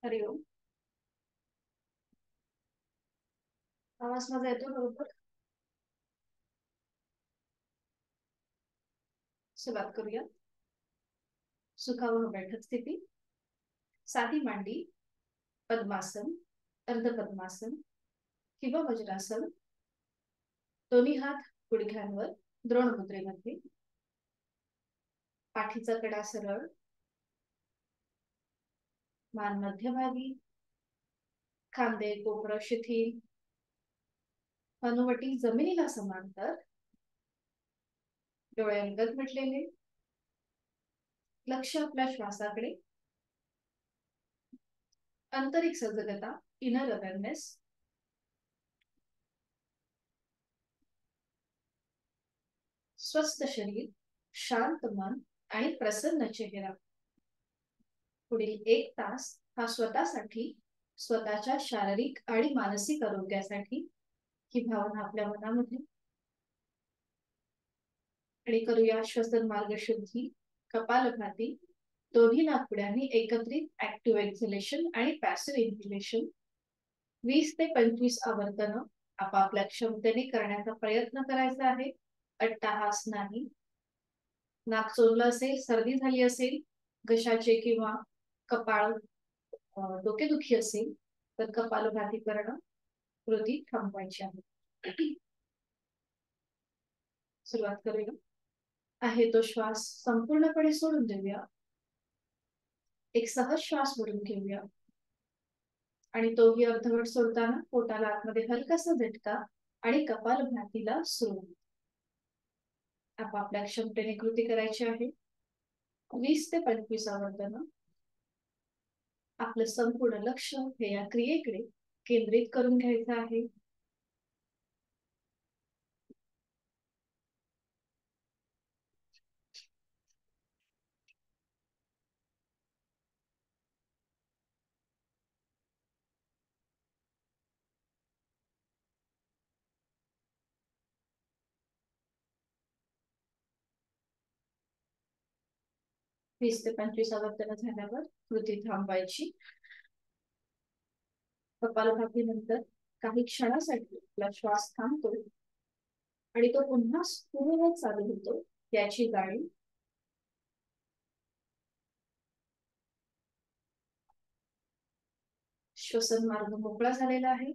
हरिओम. आवाज माझा येतो बरोबर? सुरुवात करूया. सुखावह बैठक स्थिती. साधी मांडी, पद्मासन, अर्धपद्मासन किंवा वज्रासन. दोन्ही हात गुडघ्यांवर द्रोण मुद्रेमध्ये. पाठीचा कडा सरळ, मान मध्यभागी, खांदे कोपर शिथिल, हनुवटी जमिनीला समांतर, डोळे अंगद मिटलेले, लक्ष आपल्या श्वासाकडे. आंतरिक सजगता, इनर अवेअरनेस. स्वस्थ शरीर, शांत मन आणि प्रसन्न चेहरा. पुढील 1 तास हा स्वतःसाठी, स्वतःच्या शारीरिक आणि मानसिक आरोग्यासाठी ही भावना आपल्या मनामध्ये. आणि करूया श्वसन मार्ग शुद्धी, कपालभाती. दोन्ही नाकपुड्यांनी एकत्रित ऍक्टिव्ह एक्झलेशन आणि पॅसिव्ह इन्हेलेशन. 20 ते 25 आवर्तन आपापल्या क्षमतेने करण्याचा प्रयत्न करायचा आहे. अट्टाहास नाही. नाक चोरलं असेल, सर्दी झाली असेल, घशाचे किंवा कपाळ डोकेदुखी असेल तर कपालभाती करणं, कृती थांबवायची आहे. सुरुवात करूया. आहे तो श्वास संपूर्णपणे सोडून देऊया. एक सहज श्वास भरून घेऊया आणि तोही अर्धवट सोडताना पोटाला आतमध्ये हलकासा झटका आणि कपालभातीला सुरू. आपापल्या क्षमतेने कृती करायची आहे. 20 ते 25 आवर्तन. आपलं संपूर्ण लक्ष हे या क्रियेकडे केंद्रित करून घ्यायचं आहे. वीस ते 25 आवर्तन झाल्यावर कृती थांबवायची. कपालभातीनंतर काही क्षणासाठी आपला श्वास थांबतो आणि तो पुन्हा पूर्ण चालू होतो याची जाणीव. श्वसन मार्ग मोकळा झालेला आहे.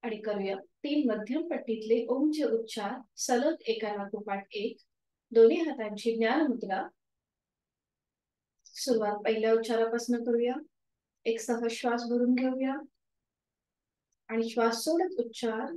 आणि करूया 3 मध्यम पट्टीतले ओमचे उच्चार सलग एका लागोपाठ एक. दोन्ही हातांची ज्ञान मुद्रा. सुरुवात पहिल्या उच्चारापासून करूया. एक सहज श्वास भरून घेऊया आणि श्वास सोडत उच्चार.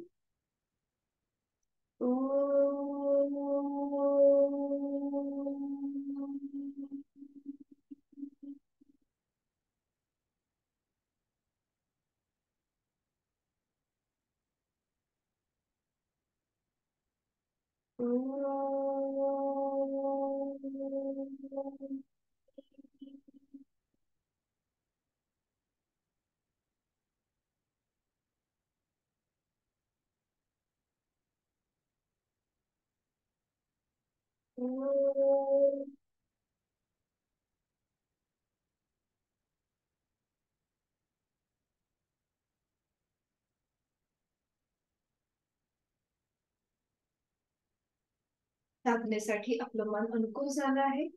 साधनेसाठी आपलं मन अनुकूल झालं आहे.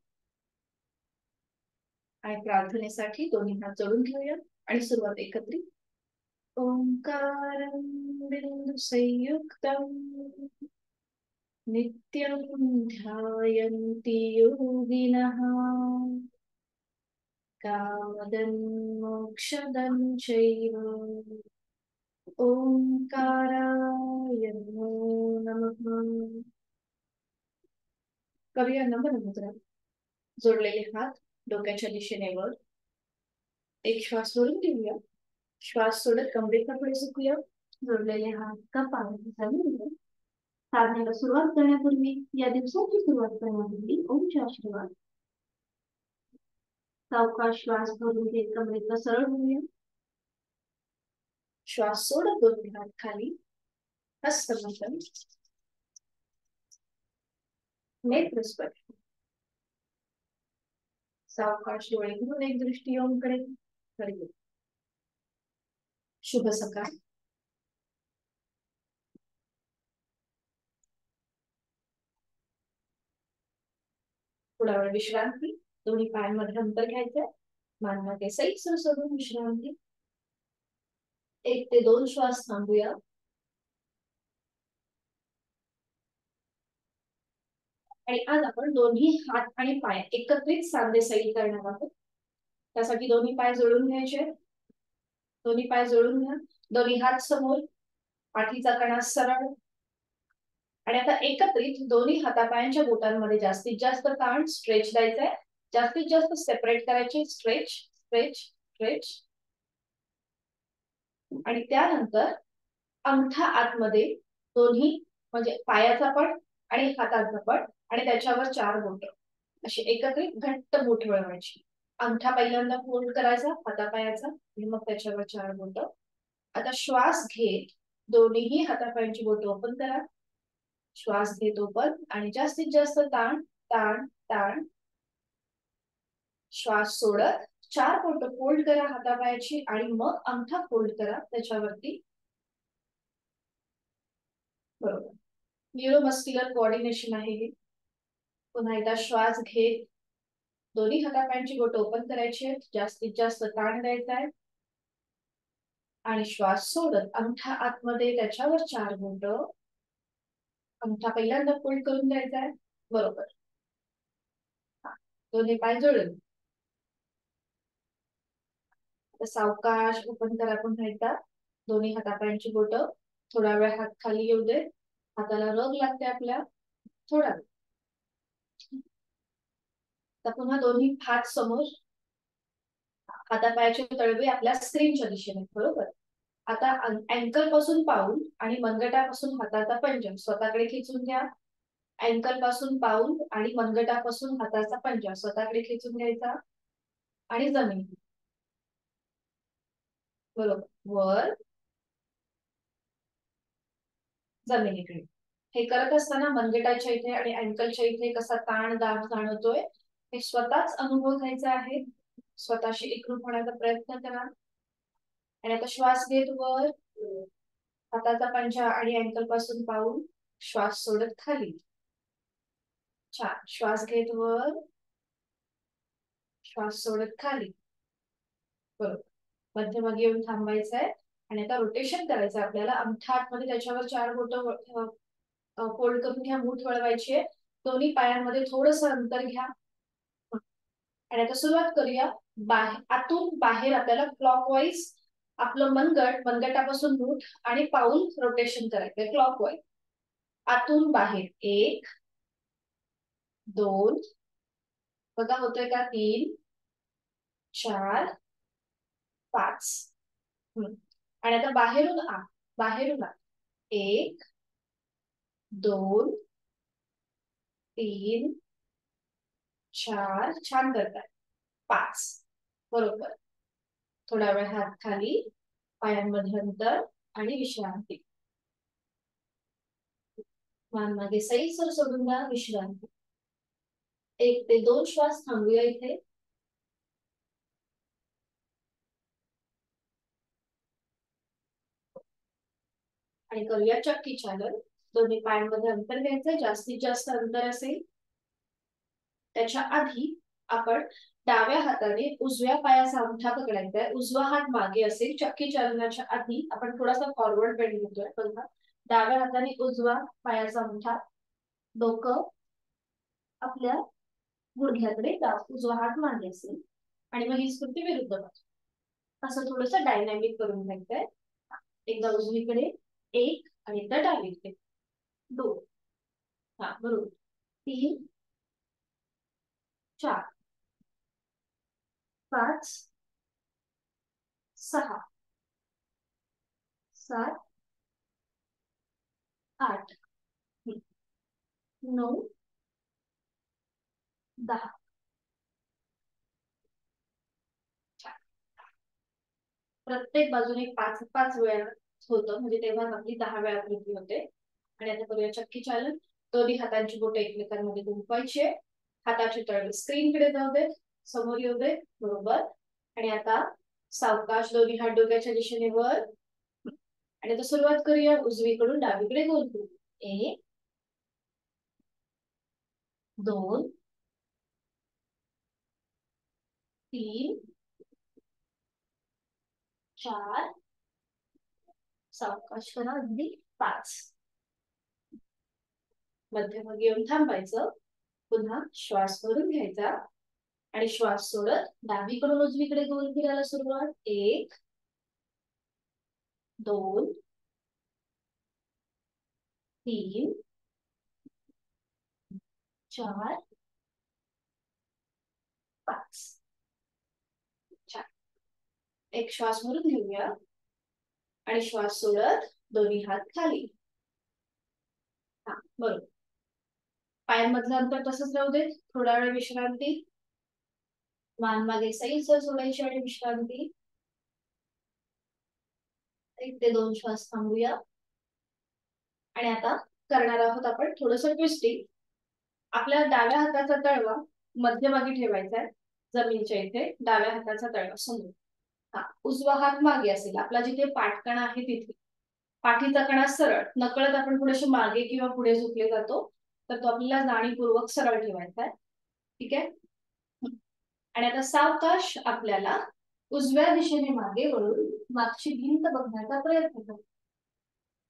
आणि प्रार्थनेसाठी दोन्ही हात जोडून घेऊया आणि सुरुवात एकत्रित. ओंकारं बिंदु संयुक्तं नित्यं ध्यायन्ति योगिनः कामदं मोक्षदं चैव. ओंकाराय नमो नमः. करूया नमन मुद्रा. जोडलेले हात डोक्याच्या दिशेने वर. एक श्वास भरून घेऊया. श्वास सोडत कमरेचा पुढे झुकूया. जोडलेले हात कपाळाला जमिनीवर. साधनेला सुरुवात करण्यापूर्वी, या दिवसाची सुरुवात करण्यापूर्वी ओमचे आशीर्वाद. सावकाश श्वास भरून घेत कमरेला सरळ होऊया. श्वास सोडत दोन्ही हात खाली. हस्तमैथुन. नेत्र स्पर्श. सावकाश डोळे घेऊन एक दृष्टी ओमकडे. Very good. शुभ सकाळ. थोडा वेळ विश्रांती. दोन्ही पायांमध्ये अंतर घ्यायचंय. मान मागे सैल सोडून विश्रांती. 1 ते 2 श्वास थांबूया. आणि आज आपण दोन्ही हात आणि पाय एकत्रित सांधे सैल करणार आहोत. त्यासाठी दोन्ही पाय जोडून घ्यायचे. दोन्ही पाय जोडून घ्या. दोन्ही हात समोर. पाठीचा कणा सरळ. आणि आता एकत्रित दोन्ही हातापायांच्या बोटांमध्ये जास्तीत जास्त ताण स्ट्रेच द्यायचंय. जास्तीत जास्त सेपरेट करायचे. Stretch stretch stretch. आणि त्यानंतर अंगठा आतमध्ये दोन्ही म्हणजे पायाचा पट आणि हाताचा पट आणि त्याच्यावर 4 बोट अशी एकत्रित घट्ट बोट वळवायची. अंगठा पहिल्यांदा फोल्ड करायचा हातापायाचा आणि मग त्याच्यावर 4 बोट. आता श्वास घेत दोन्ही हातापायांची बोट ओपन करा. श्वास घेत ओपन आणि जास्तीत जास्त ताण ताण ताण. श्वास सोडत 4 बोट फोल्ड करा हातापायाची आणि मग अंगठा फोल्ड करा त्याच्यावरती. बरोबर. न्यूरोमस्क्युलर कोऑर्डिनेशन आहे हे. पुन्हा एकदा श्वास घेत दोन्ही हातापायांची बोट ओपन करायची आहेत. जास्तीत जास्त ताण द्यायचा आहे. आणि श्वास सोडत अंगठा आतमध्ये त्याच्यावर 4 बोट. अंगठा पहिल्यांदा फोल्ड करून द्यायचा आहे. बरोबर. दोन्ही पाय जोडून सावकाश ओपन करा. पुन्हा एकदा दोन्ही हातापायांची बोट. थोडा वेळ हात खाली येऊ दे. हाताला रग लागते आपल्या. थोडा वेळ. तर पुन्हा दोन्ही हात समोर. हातापायाचे तळवे आपल्या स्क्रीनच्या दिशेने. बरोबर. आता अँकल पासून पाऊल आणि मनगटापासून हाताचा पंजा स्वतःकडे खिचून घ्या. अँकल पासून पाऊल आणि मनगटापासून हाताचा पंजा स्वतःकडे खिचून घ्यायचा आणि जमीन. बरोबर. वर जमिनीकडे. हे करत असताना मनगटाच्या इथे आणि अँकलच्या इथे कसा ताण दाब जाणवतोय हे स्वतःच अनुभव घ्यायचा आहे. स्वतःशी एकरूप होण्याचा प्रयत्न करा. आणि आता श्वास घेत वर हाताचा पंजा आणि अँकल पासून पाऊल. श्वास सोडत खाली. छान. श्वास घेत वर श्वास सोडत खाली. बरोबर. मध्यभागी येऊन थांबायचं आहे. आणि आता रोटेशन करायचं आपल्याला. अंगठा आतमध्ये त्याच्यावर 4 बोट फोल्ड करून घ्या. मूठ वळवायची आहे. दोन्ही पायांमध्ये थोडस अंतर घ्या. आणि आता सुरुवात करूया. आतून बाहेर आपल्याला क्लॉकवाईज आपलं मनगटापासून मूठ आणि पाऊल रोटेशन करायचंय क्लॉकवाईज. आतून बाहेर 1 2 बघा होतोय का. 3 4 5. आणि आता बाहेरून आत. बाहेरून आत 1 2 3 4. छान करताय. 5. बरोबर. थोडा वेळ हात खाली. पायांमध्ये अंतर आणि विश्रांती. मान मागे सैल सोडून द्या. विश्रांती. 1 ते 2 श्वास थांबूया इथे. आणि करूया चक्की चालन. दोन्ही पायांमध्ये अंतर घ्यायचं. जास्तीत जास्त अंतर असेल त्याच्या आधी आपण डाव्या हाताने उजव्या पायाचा अंगठा पकडायचा आहे. उजवा हात मागे असेल. चक्की चालनाच्या आधी आपण थोडासा फॉरवर्ड बेंड घेतोय. बघा. डाव्या हाताने उजवा पायाचा अंगठा. डोकं आपल्या गुडघ्याकडे. उजवा हात मागे असेल. आणि मग ही स्फूर्ती विरुद्ध बाजू. असं थोडस डायनॅमिक करून घ्यायचंय. एकदा उजवीकडे 1 आणि एकदा डावीकडे 2. हा बरोबर. 3 4 5 6 7 8 9 10. प्रत्येक बाजूने 5-5 वेळा होतं. म्हणजे तेव्हा आपली 10 वेळा कृती होते. आणि आता करूया चक्की चालन. दोन्ही हातांची बोट एकमेकांमध्ये गुंफवायची आहे. हाताचे तळवे स्क्रीनकडे जाऊ देत. समोर येऊ दे, बरोबर. आणि आता सावकाश दोन्ही हात डोक्याच्या दिशेने वर. आणि आता सुरुवात करूया उजवीकडून डावीकडे गोल करू. 1 2 3 4 सावकाश करा अगदी 5. मध्यभागी येऊन थांबायचं. पुन्हा श्वास भरून घ्यायचा आणि श्वास सोडत डावीकडून उजवीकडे गोल फिरायला सुरुवात. 1 2 3 4 5. छान. एक श्वास भरून घेऊया आणि श्वास सोडत दोन्ही हात खाली. हा, बरोबर. पायांमधलं अंतर तसंच राहू दे. थोडा वेळ विश्रांती. मान मागे सैलसर सोडायची आणि विश्रांती. 1 ते 2 श्वास थांबूया. आणि आता करणार आहोत आपण थोडंसं ट्विस्टिंग. आपल्या डाव्या हाताचा तळवा मध्यभागी ठेवायचा आहे, जमिनीच्या इथे. डाव्या हाताचा तळवा समोर. हा, उजवा हात मागे असेल. आपला जिथे पाठकणा आहे तिथे. पाठीचा कणा सरळ. नकळत आपण थोडेसे मागे किंवा पुढे झुकले जातो, तर तो आपल्याला जाणीवपूर्वक सरळ ठेवायचा आहे. ठीक आहे. आणि आता सावकाश आपल्याला उजव्या दिशेने मागे वळून मागची भिंत बघण्याचा प्रयत्न करू.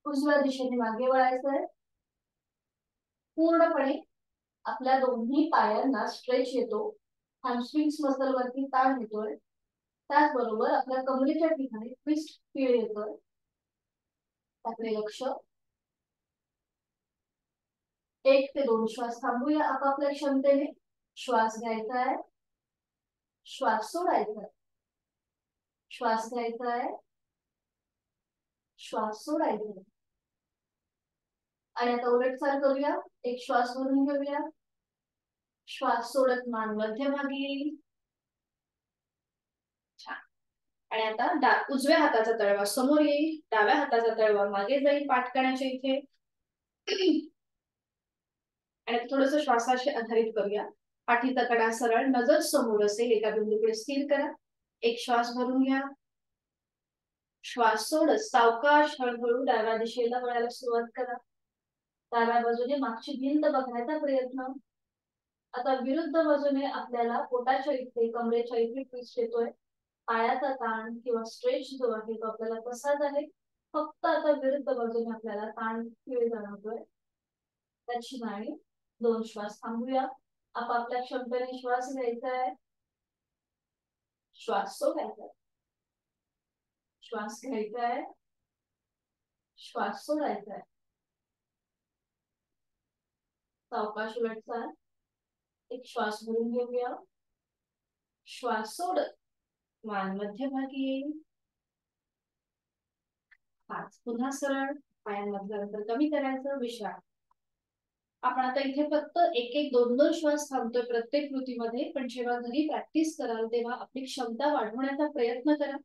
उजव्या दिशेने मागे वळायचंय. पूर्णपणे आपल्या दोन्ही पायांना स्ट्रेच येतो. हॅमस्ट्रिंग्स मसल वरती ताण येतोय. त्याचबरोबर आपल्या कमरेच्या ठिकाणी ट्विस्ट फील येतोय. त्याकडे लक्ष. 1 ते 2 श्वास थांबूया आपापल्या क्षमतेने. श्वास घ्यायचा आहे, श्वास सोडायचा आहे. श्वास घ्यायचा आहे, श्वास सोडायचा आहे. आणि आता उलटचाल करूया. एक श्वास भरून घेऊया. श्वास सोडत मान मध्यभागी येईल. छान. आणि आता उजव्या हाताचा तळवा समोर येईल. डाव्या हाताचा तळवा मागे जाईल पाठकण्याच्या इथे. आणि थोडंसं श्वासाशी आधारित करूया. पाठीचा कडा सरळ, नजर समोर असेल. एका बिंदूकडे स्थिर करा. एक श्वास भरून घ्या. श्वास सोडत सावकाश हळूहळू डाव्या दिशेला वळायला सुरुवात करा. डाव्या बाजूने मागची भिंत बघण्याचा प्रयत्न. आता विरुद्ध बाजूने आपल्याला पोटाच्या इथे, कमरेच्या इथे ट्विस्ट येतोय. पायाचा ताण किंवा स्ट्रेच जो आहे तो आपल्याला तसाच आहे. फक्त आता विरुद्ध बाजूने आपल्याला ताण फील जाणवतोय. त्याची जाणीव. 2 श्वास थांबूया. आपापल्या क्षमतेने श्वास घ्यायचा आहे, श्वास सोडायचा आहे. श्वास घ्यायचा आहे, श्वास सोडायचा आहे. सावकाश उलटचाल. एक श्वास भरून घेऊया. श्वास सोडत मान मध्यभागी येईल. 5. पुन्हा सरळ. पायांमधलं अंतर कमी करायचं. विश्राम. आपण आता इथे फक्त 1-1, 2-2 श्वास थांबतोय प्रत्येक कृतीमध्ये. पण जेव्हा घरी प्रॅक्टिस कराल तेव्हा आपली क्षमता वाढवण्याचा प्रयत्न करा.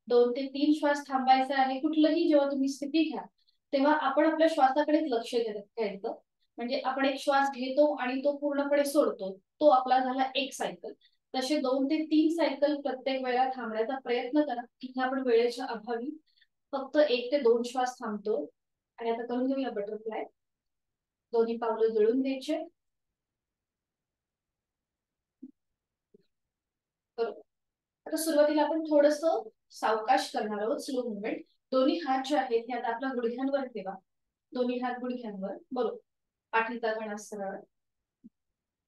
2 ते 3 श्वास थांबायचा आहे. कुठलंही जेव्हा तुम्ही स्थिती घ्या तेव्हा आपण आपल्या श्वासाकडेच लक्ष द्यायचं. म्हणजे आपण एक श्वास घेतो आणि तो पूर्णपणे सोडतो, तो आपला झाला एक सायकल. तसे 2 ते 3 सायकल प्रत्येक वेळा थांबण्याचा प्रयत्न करा. इथे आपण वेळेच्या अभावी फक्त 1 ते 2 श्वास थांबतो. आणि आता करून घेऊया बटरफ्लाय. दोन्ही पावलं जुळून द्यायचे. बरोबर. आता सुरुवातीला आपण थोडंसं सावकाश करणार आहोत, स्लो मुवमेंट. दोन्ही हात जे आहेत ते आता आपल्या गुडघ्यांवर ठेवा. दोन्ही हात गुडघ्यांवर. बरोबर. पाठीचा कणा सरळ.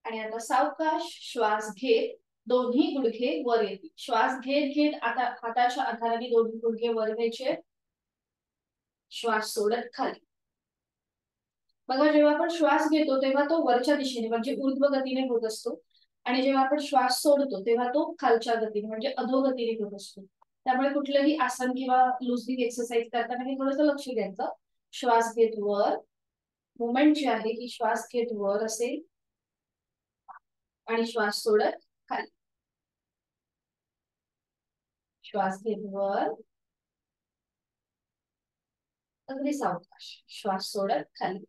आणि आता सावकाश श्वास घेत दोन्ही गुडघे वर येतील. श्वास घेत घेत आता हाताच्या आधाराने दोन्ही गुडघे वर घ्यायचे. श्वास सोडत खाली. बघा, जेव्हा आपण श्वास घेतो तेव्हा तो वरच्या दिशेने म्हणजे ऊर्ध्व गतीने होत असतो. आणि जेव्हा आपण श्वास सोडतो तेव्हा तो खालच्या गतीने म्हणजे अधोगतीने होत असतो. त्यामुळे कुठलंही आसन किंवा लुझिंग एक्सरसाइज करताना हे थोडंसं लक्ष द्यायचं. श्वास घेत वर. मुवमेंट जी आहे ती श्वास घेत वर असेल आणि श्वास सोडत खाली. श्वास घेत वर. अगदी सावकाश. श्वास सोडत खाली.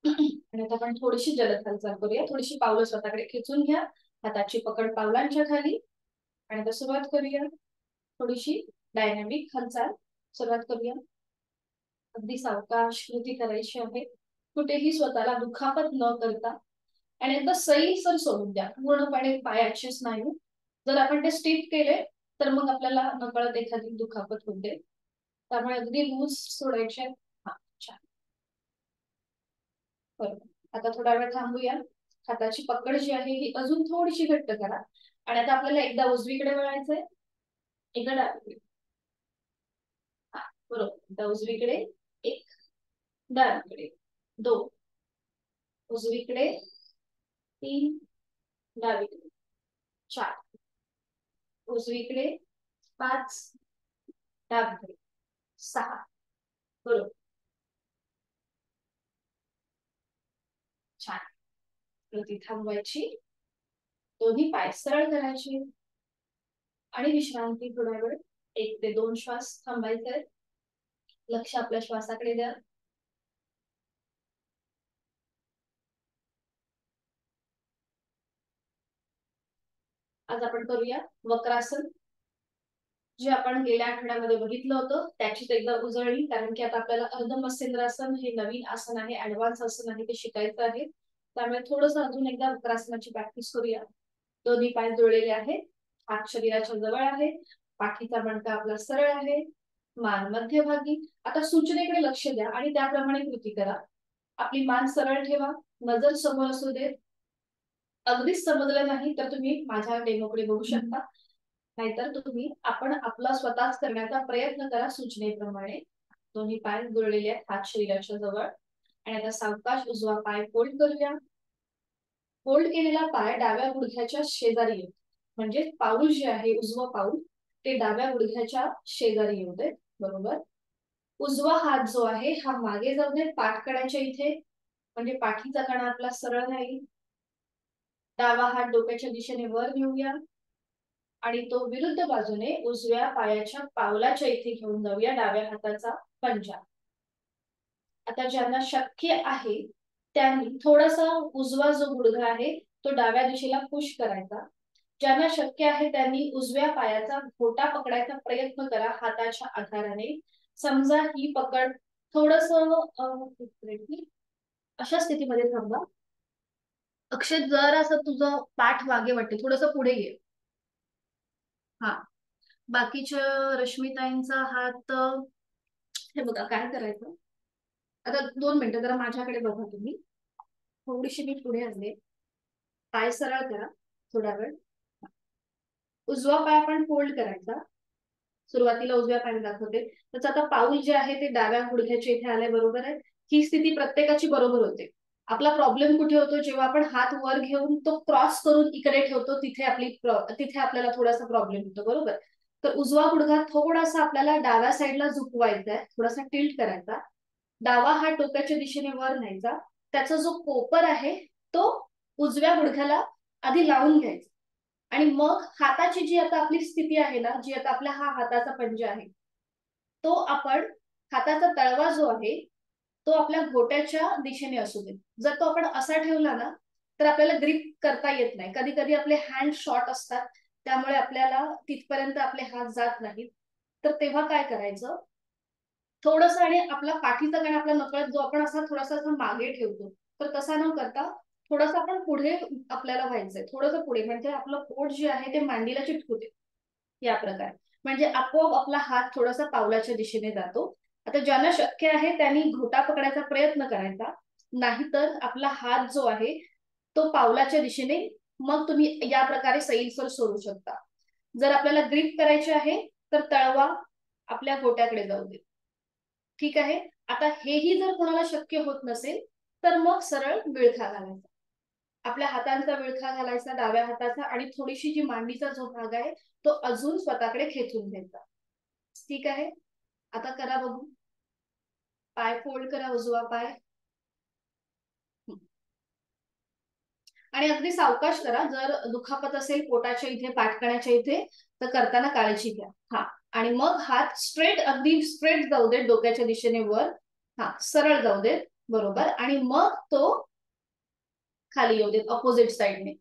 आणि आता आपण थोडीशी जलद हालचाल करूया. थोडीशी पावलं स्वतःकडे खेचून घ्या. हाताची पकड पावलांच्या खाली. आणि आता सुरुवात करूया. थोडीशी डायनॅमिक हालचाल सुरुवात करूया. अगदी सावकाश कृती करायची आहे. कुठेही स्वतःला दुखापत न करता आणि एकदा सैलसर सोडून द्या. पूर्णपणे पायाचे स्नायू जर आपण ते स्टिफ केले तर मग आपल्याला नकळत एखादी दुखापत होते. त्यामुळे अगदी लूज सोडायचे. हा, छान. बरोबर. आता थोडा वेळ थांबूया. हाताची पकड जी आहे ही अजून थोडीशी घट्ट करा. आणि आता आपल्याला एकदा उजवीकडे वळायचंय, एकदा डावीकडे. हा, बरोबर. एकदा उजवीकडे, एक, डावीकडे, दोन, उजवीकडे, तीन, डावीकडे, चार, उजवीकडे, पाच, डावीकडे, सहा. बरोबर. छान. कृती थांबवायची. दोन्ही पाय सरळ करायचे आणि विश्रांती थोडा वेळ. 1 ते 2 श्वास थांबायचे. लक्ष आपल्या श्वासाकडे द्या. आज आपण करूया वक्रासन. जे आपण गेल्या आठवड्यामध्ये बघितलं होतं त्याचीच एकदा उजळणी, कारण की आता आपल्याला अर्धमत्स्येंद्रासन हे नवीन आसन आहे, ऍडव्हान्स आसन आहे, ते शिकायचं आहे. त्यामुळे थोडंसं अजून एकदा वक्रासनाची प्रॅक्टिस करूया. दोन्ही पाय जुळलेले आहेत. हात शरीराच्या जवळ आहे. पाठीचा मणका आपला सरळ आहे. मान मध्यभागी. आता सूचनेकडे लक्ष द्या आणि त्याप्रमाणे कृती करा. आपली मान सरळ ठेवा. नजर समोर असू दे. अगदीच समजलं नाही तर तुम्ही माझ्या डेमोकडे बघू शकता. नाहीतर तुम्ही आपण आपला स्वतःच करण्याचा प्रयत्न करा सूचनेप्रमाणे. दोन्ही पाय जुळलेले आहेत. हात शरीराच्या जवळ. आणि आता सावकाश उजवा पाय फोल्ड करूया. फोल्ड केलेला पाय डाव्या गुडघ्याच्या शेजारी येतो. म्हणजे पाऊल जे आहे उजवं पाऊल ते डाव्या गुडघ्याच्या शेजारी येऊ दे. बरोबर. उजवा हात जो आहे हा मागे जाऊ दे पाठकड्याच्या इथे. म्हणजे पाठीचा कणा आपला सरळ राहील. डावा हात डोक्याच्या दिशेने वर घेऊया आणि तो विरुद्ध बाजूने उजव्या पायाच्या पावलाच्या इथे घेऊन जाऊया. डाव्या हाताचा पंजा. आता ज्यांना शक्य आहे त्यांनी थोडासा उजवा जो गुडघा आहे तो डाव्या दिशेला पुश करायचा. ज्यांना शक्य आहे त्यांनी उजव्या पायाचा घोटा पकडायचा प्रयत्न करा हाताच्या आधाराने. समजा ही पकड थोडस अशा स्थितीमध्ये थांबा. अक्षय जर असं तुझं पाठ मागे वाटते, थोडस पुढे घे. हा, बाकीच्या रश्मिताईंचा हात हे बघा काय करायचं. आता 2 मिनिटं जरा माझ्याकडे बघा तुम्ही. थोडीशी मी पुढे आणले. पाय सरळ करा थोडा वेळ. उजवा पाय आपण फोल्ड करायचा. सुरुवातीला उजव्या पायाने दाखवते. त्याचं आता पाऊल जे आहे ते डाव्या गुडघ्याच्या इथे आलंय. बरोबर आहे. ही स्थिती प्रत्येकाची बरोबर होते. आपला प्रॉब्लेम कुठे होतो जेव्हा आपण हात वर घेऊन तो क्रॉस करून इकडे ठेवतो तिथे आपल्याला थोडासा प्रॉब्लेम होतो. बरोबर. तर उजवा गुडघा थोडासा आपल्याला डाव्या साईडला झुकवायचा आहे. थोडासा टिल्ट करायचा. डावा हात डोक्याच्या दिशेने वर न्यायचा. त्याचा जो कोपर आहे तो उजव्या गुडघ्याला आधी लावून घ्यायचा. आणि मग हाताची जी आता आपली स्थिती आहे ना, जी आता आपला हा हाताचा पंजा आहे तो आपण हाताचा तळवा जो आहे तो आपल्या घोट्याच्या दिशेने असू दे. जर तो आपण असा ठेवला ना तर आपल्याला ग्रिप करता येत नाही. कधी कधी आपले हँड शॉर्ट असतात त्यामुळे आपल्याला तिथपर्यंत आपले हात जात नाहीत. तर तेव्हा काय करायचं, थोडस आणि आपला पाठीचा कणा आपला नकळत जो आपण असा थोडासा मागे ठेवतो तर तसा न करता थोडस आपण पुढे आपल्याला व्हायचंय. थोडस पुढे म्हणजे आपलं पोट जे आहे ते मांडीला चिटकूते या प्रकारे. म्हणजे आपोआप आपला हात थोडासा पावलाच्या दिशेने जातो. आता ज्यांना शक्य आहे त्यांनी घोटा पकडायचा प्रयत्न करायचा. नाहीतर आपला हात जो आहे तो पावलाच्या दिशेने मग तुम्ही या प्रकारे सैलसर सोडू शकता. जर आपल्याला ग्रिप करायचे आहे तर तळवा आपल्या घोट्याकडे जाऊ दे. ठीक आहे. आता हेही जर कोणाला शक्य होत नसेल तर मग सरळ विळखा घालायचा. आपल्या हातांचा विळखा घालायचा डाव्या हाताचा आणि थोडीशी जी मांडीचा जो भाग आहे तो अजून स्वतःकडे खेचून घ्यायचा. ठीक आहे. आता करा बघू. पाय फोल्ड करा उजवा पाय. आणि अगदी सावकाश करा. जर दुखापत असेल पोटाच्या इथे पाठकण्याच्या इथे तर करताना काळजी घ्या. हा, आणि मग हात स्ट्रेट अगदी स्ट्रेट जाऊ देत डोक्याच्या दिशेने वर. हा, सरळ जाऊ देत. बरोबर, आणि मग तो खाली येऊ देत अपोजिट साइडने.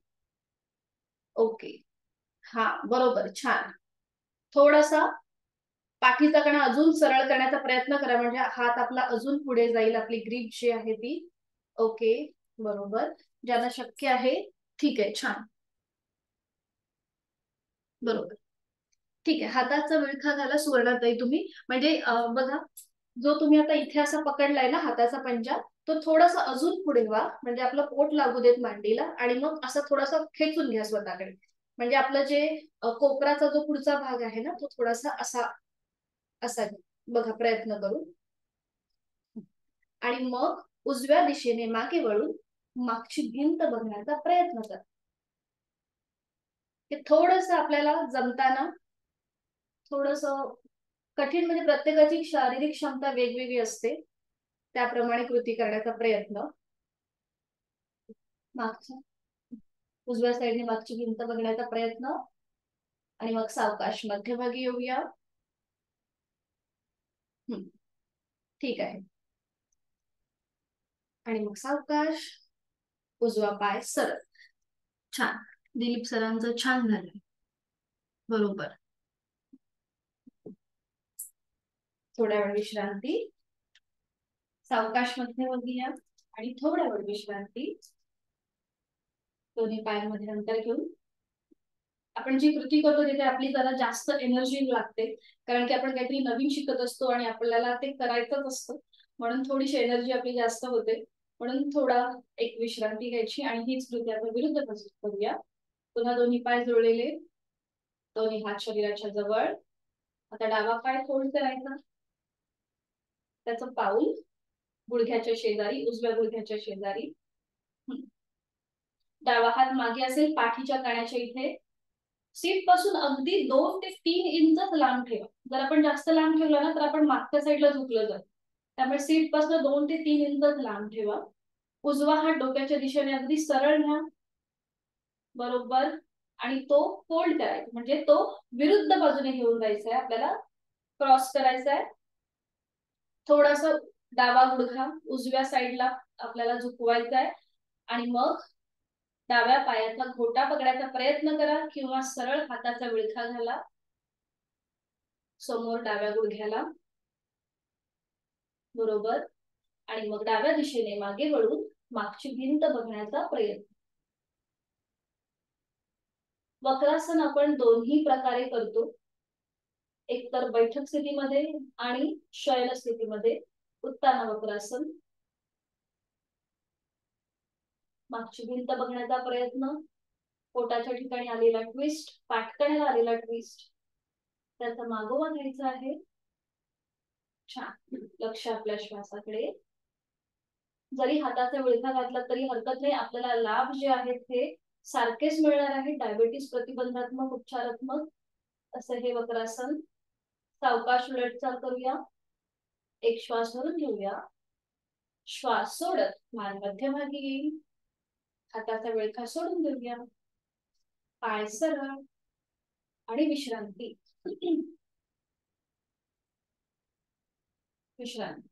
ओके, हा बरोबर, छान. थोडासा पाठीचा कणा अजून सरळ करण्याचा प्रयत्न करा, म्हणजे हात आपला अजून पुढे जाईल, आपली ग्रीप जी आहे ती. ओके, बरोबर. ज्यांना शक्य आहे, ठीक आहे, छान, बरोबर. ठीक आहे, हाताचा विळखा घाला सुवर्णाताई तुम्ही. म्हणजे बघा, जो तुम्ही आता इथे असा पकडलाय ना हाताचा पंजा, तो थोडासा अजून पुढे व्हा, म्हणजे आपलं पोट लागू देत मांडीला, आणि मग असं थोडासा खेचून घ्या स्वतःकडे. म्हणजे आपलं जे कोपराचा जो पुढचा भाग आहे ना, तो थोडासा असा असा घ्या. बघा, प्रयत्न करून. आणि मग उजव्या दिशेने मागे वळून मागची भिंत बघण्याचा प्रयत्न करा. ते थोडस आपल्याला जमताना, थोडस कठीण, म्हणजे प्रत्येकाची शारीरिक क्षमता वेगवेगळी असते, त्याप्रमाणे कृती करण्याचा प्रयत्न. मागच्या उजव्या साईडने मागची भिंत बघण्याचा प्रयत्न, आणि मग सावकाश मध्यभागी येऊया. ठीक आहे. आणि मग सावकाश उजवा पाय सरळ. छान, दिलीप सरांचं छान झालं. बरोबर. थोड्या वेळ विश्रांती, सावकाश मध्यभागी या, आणि थोड्या वेळ विश्रांती. दोन्ही पायांमध्ये अंतर घेऊन आपण जी कृती करतो तिथे आपली जरा जास्त एनर्जी लागते, कारण की आपण काहीतरी नवीन शिकत असतो आणि आपल्याला ते करायचंच असतं, म्हणून थोडीशी एनर्जी आपली जास्त होते. म्हणून थोडा एक विश्रांती घ्यायची, आणि हीच कृती आपण विरुद्ध बाजूस करूया. पुन्हा दोन्ही पाय जुळलेले, दोन्ही हात शरीराच्या जवळ. आता डावा पाय फोल्ड करायचा, त्याचं पाऊल गुडघ्याच्या शेजारी, उजव्या गुडघ्याच्या शेजारी. डावा हात मागे असेल पाठीच्या कण्याच्या इथे. सीट पासून अगदी 2 ते 3 इंच लांब ठेवा. जर आपण जास्त लांब ठेवलं ना, तर आपण मागच्या साईडला झुकलं जात. त्यामुळे सीट पासून 2 ते 3 इंच लांब ठेवा. उजवा हात डोक्याच्या दिशेने अगदी सरळ घ्या, बरोबर. आणि तो फोल्ड करायचा, म्हणजे तो विरुद्ध बाजूने घेऊन जायचा आहे आपल्याला, क्रॉस करायचा आहे. थोडासा डावा गुडघा उजव्या साईडला आपल्याला झुकवायचा आहे, आणि मग डाव्या पायाचा घोटा पकडायचा प्रयत्न करा, किंवा सरळ हाताचा विळखा घाला समोर डाव्या गुडघ्याला, बरोबर. आणि मग डाव्या दिशेने मागे वळून मागची भिंत बघण्याचा प्रयत्न. वक्रासन आपण दोन्ही प्रकारे करतो, एक तर बैठक स्थितीमध्ये आणि शयन स्थितीमध्ये. उत्ताना वक्रासन, मागची भिंत बघण्याचा प्रयत्न, पोटाच्या ठिकाणी आलेला ट्विस्ट, पाठकण्याला आलेला ट्विस्ट, त्याचा मागोवा घ्यायचा आहे. छान, लक्ष आपल्या श्वासाकडे. जरी हाताचा विळखा घातला तरी हरकत नाही, आपल्याला लाभ जे आहेत हे सारखेच मिळणार आहेत. डायबिटीस प्रतिबंधात्मक, उपचारात्मक असं हे वक्रासन. सावकाश उलटचाल करूया. एक श्वास भरून घेऊया, श्वास सोडत मान मध्यभागी येईल, हाताचा विळखा सोडून देऊया, पाय सरळ, आणि विश्रांती. विश्रांती.